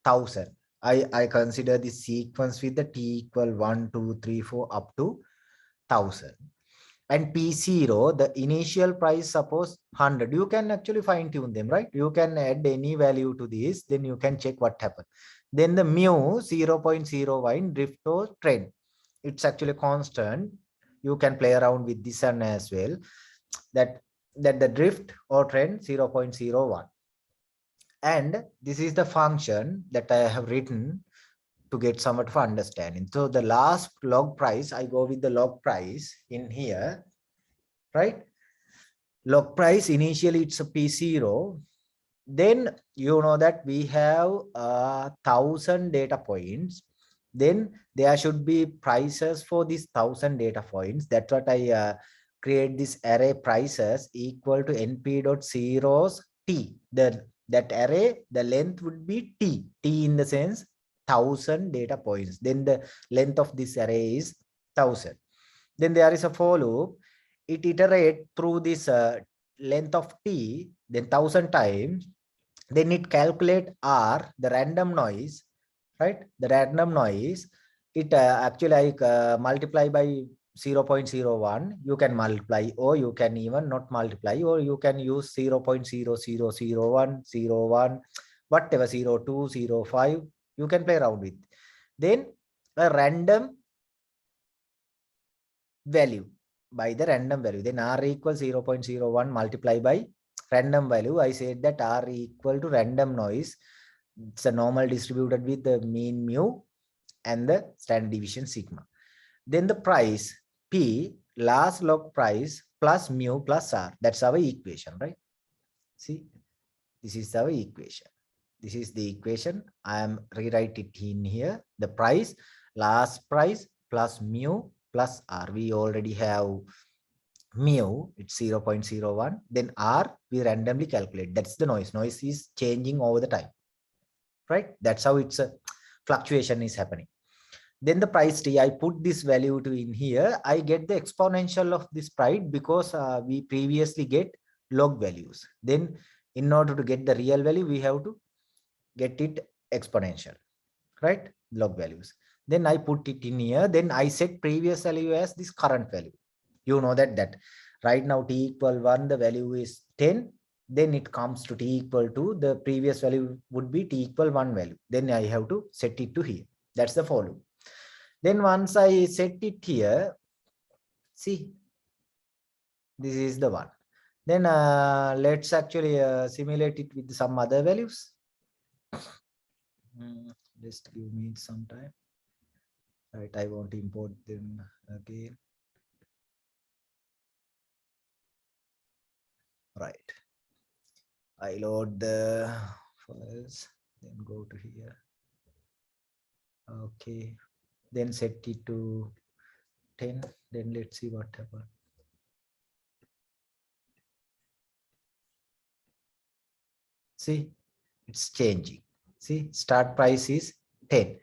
1000. I consider the sequence with the t equal 1, 2, 3, 4 up to 1000. And P0, the initial price, suppose 100. You can actually fine tune them, right? You can add any value to this, then you can check what happened. Then the mu 0.01 drift or trend. It's actually constant. You can play around with this one as well. That the drift or trend 0.01. And this is the function that I have written to get somewhat of understanding. So the last log price, I go with the log price in here, right? Log price, initially it's a P0. Then you know that we have 1000 data points. Then there should be prices for these 1000 data points. That's what I create this array prices equal to np.zeros t. That array, the length would be t. T in the sense 1000 data points. Then the length of this array is 1000. Then there is a for loop. It iterate through this length of t, then 1000 times. Then it calculate r, the random noise, right? The random noise. It actually multiply by 0.01. You can multiply, or you can even not multiply, or you can use 0.0001, 01, whatever, 02, 05. You can play around with. Then a random value, by the random value. Then r equals 0.01 multiply by random value. I said that r equal to random noise. It's a normal distributed with the mean mu and the standard deviation sigma. Then the price p, last log price plus mu plus r. That's our equation, right? See, this is our equation. This is the equation. I am rewrite it in here. The price, last price plus mu plus r. We already have mu, it's 0.01. Then r, we randomly calculate. That's the noise. Noise is changing over the time, right? That's how it's a fluctuation is happening. Then the price t, I put this value to in here. I get the exponential of this price because we previously get log values. Then in order to get the real value, we have to get it exponential, right? Log values. Then I put it in here. Then I set previous value as this current value. You know that right now t equal 1, the value is 10. Then it comes to t equal to, the previous value would be t equal 1 value. Then I have to set it to here. That's the for loop. Then once I set it here, see, this is the one. Then let's actually simulate it with some other values. Just give me some time. Right, I want to import them again. Right, I load the files, then go to here. Okay, then set it to 10. Then let's see what happens. See, it's changing. See, start price is 10.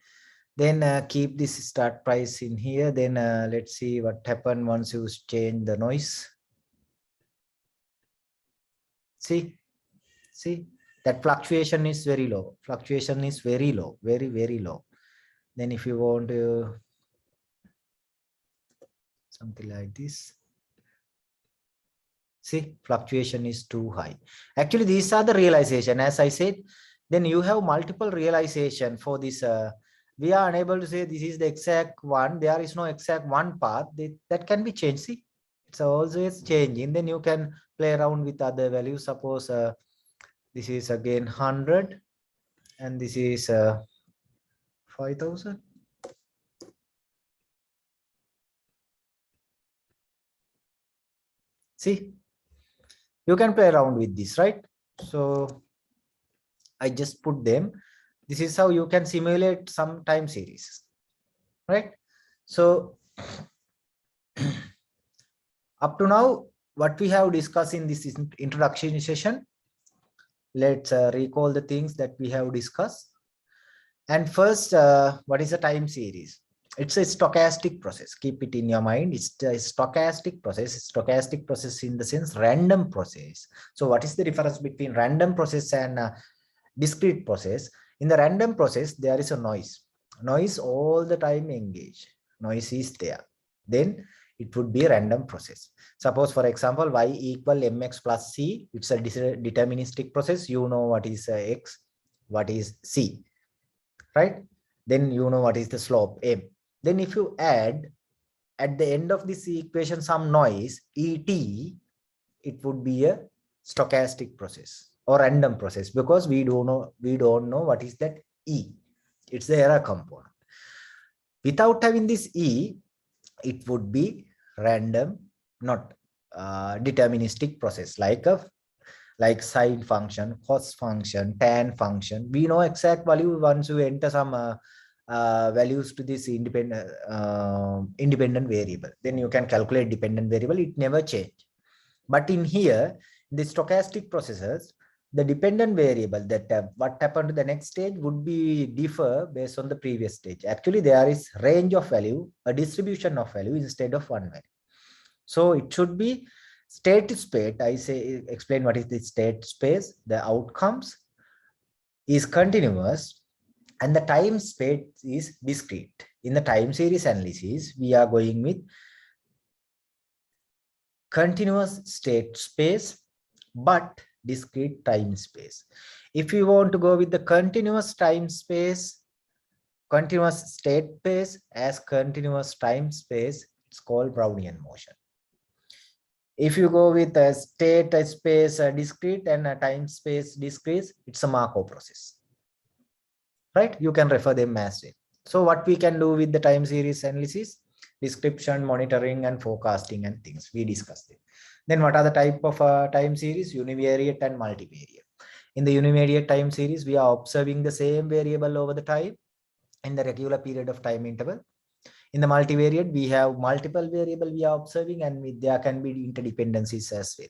Then keep this start price in here. Then let's see what happens once you change the noise. See, that fluctuation is very low. Fluctuation is very low, very, very low. Then if you want to something like this, see, fluctuation is too high. Actually, these are the realization. As I said, then you have multiple realization for this. We are unable to say this is the exact one. There is no exact one path that can be changed. See, it's always changing. Then you can play around with other values. Suppose this is again 100 and this is 5,000. See, you can play around with this, right? So I just put them. This is how you can simulate some time series, right? So up to now, what we have discussed in this introduction session, let's recall the things that we have discussed. And first, what is a time series? It's a stochastic process. Keep it in your mind. It's a stochastic process. Stochastic process in the sense random process. So what is the difference between random process and discrete process? In the random process, there is a noise. Noise all the time engage. Noise is there. Then it would be a random process. Suppose, for example, y equal mx plus c. It's a deterministic process. You know what is x, what is c, right? Then you know what is the slope m. Then if you add at the end of this equation some noise et, it would be a stochastic process or random process, because we don't know what is that e. It's the error component. Without having this e, it would be random, not deterministic process, like sine function, cos function, tan function. We know exact value once you enter some values to this independent variable. Then you can calculate dependent variable. It never change. But in here, the stochastic processes, the dependent variable that what happened to the next stage would be differ based on the previous stage. Actually, there is range of value, a distribution of value instead of one value. So it should be state space. I say explain what is the state space. The outcomes is continuous and the time space is discrete. In the time series analysis, we are going with continuous state space but discrete time space. If you want to go with the continuous time space, continuous state space as continuous time space, it's called Brownian motion. If you go with a state space discrete and a time space discrete, it's a Markov process, right? You can refer them as well. So what we can do with the time series analysis? Description, monitoring, and forecasting and things we discussed it. Then what are the type of time series? Univariate and multivariate. In the univariate time series, we are observing the same variable over the time in the regular period of time interval. In the multivariate, we have multiple variable we are observing, and there can be interdependencies as well.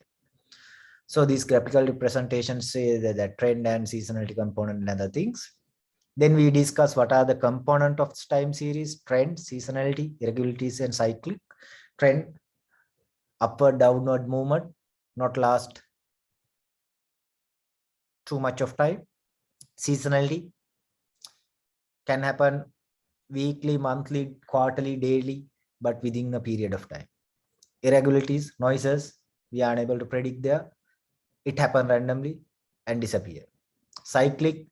So these graphical representations say the trend and seasonality component and other things. Then we discuss what are the component of time series: trend, seasonality, irregularities, and cyclic. Trend, upward, downward movement, not last too much of time. Seasonality can happen weekly, monthly, quarterly, daily, but within a period of time. Irregularities, noises, we are unable to predict there. It happen randomly and disappear. Cyclic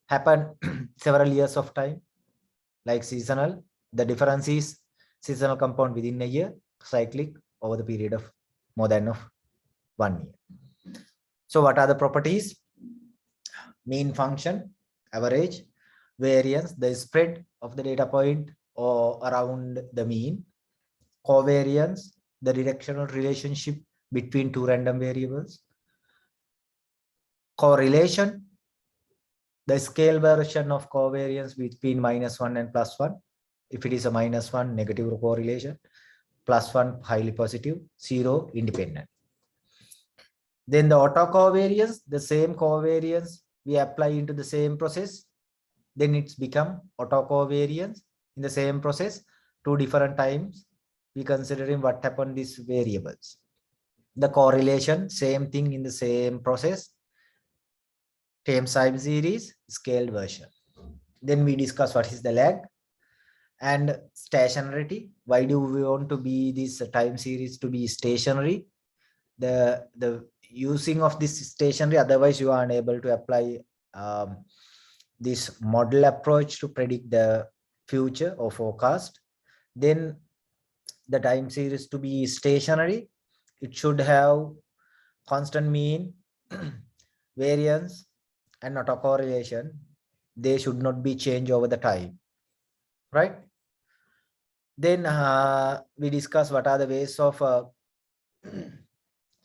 happen several years of time, like seasonal. The difference is seasonal compound within a year, cyclic over the period of more than of 1 year. So what are the properties? Mean function, average, variance, the spread of the data point or around the mean, covariance, the directional relationship between two random variables, correlation, the scale version of covariance between -1 and +1. If it is a -1, negative correlation, +1, highly positive, 0, independent. Then the autocovariance, the same covariance we apply into the same process, then it's become autocovariance in the same process, two different times. We considering what happened these variables. The correlation, same thing in the same process, time series, scaled version. Then we discuss what is the lag and stationarity. Why do we want to be this time series to be stationary? The using of this stationary, otherwise you are unable to apply this model approach to predict the future or forecast. Then the time series to be stationary, it should have constant mean, variance, and autocorrelation. They should not be changed over the time, right? Then we discuss what are the ways of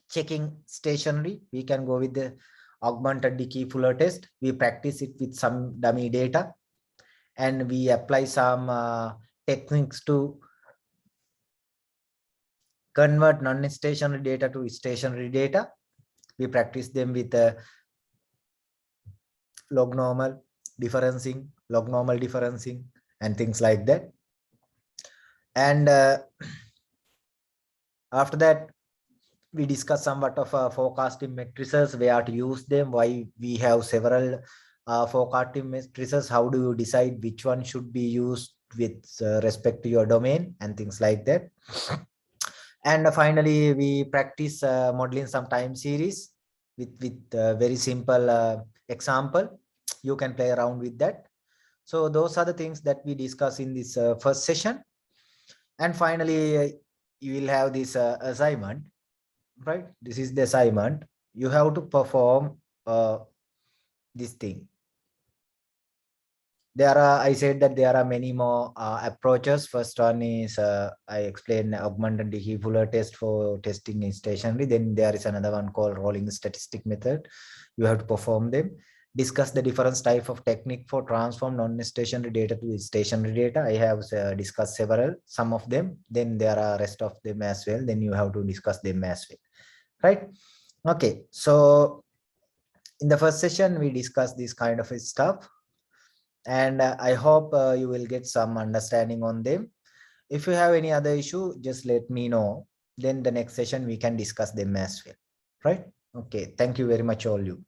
checking stationary. We can go with the augmented Dickey-Fuller test. We practice it with some dummy data, and we apply some techniques to convert non-stationary data to stationary data. We practice them with log normal differencing, log normal differencing, and things like that. And after that, we discuss somewhat of forecasting matrices, where to use them, why we have several forecasting matrices, how do you decide which one should be used with respect to your domain, and things like that. And finally, we practice modeling some time series with very simple example. You can play around with that. So those are the things that we discuss in this first session. And finally, you will have this assignment, right? This is the assignment. You have to perform this thing. There are, I said that there are many more approaches. First one is I explained augmented Dickey-Fuller test for testing in stationary. Then there is another one called rolling statistic method. You have to perform them. Discuss the different type of technique for transform non-stationary data to stationary data. I have discussed several, some of them. Then there are rest of them as well. Then you have to discuss them as well, right? Okay, so in the first session, we discussed this kind of stuff. And I hope you will get some understanding on them. If you have any other issue, just let me know. Then the next session we can discuss them as well, right? Okay, thank you very much all you.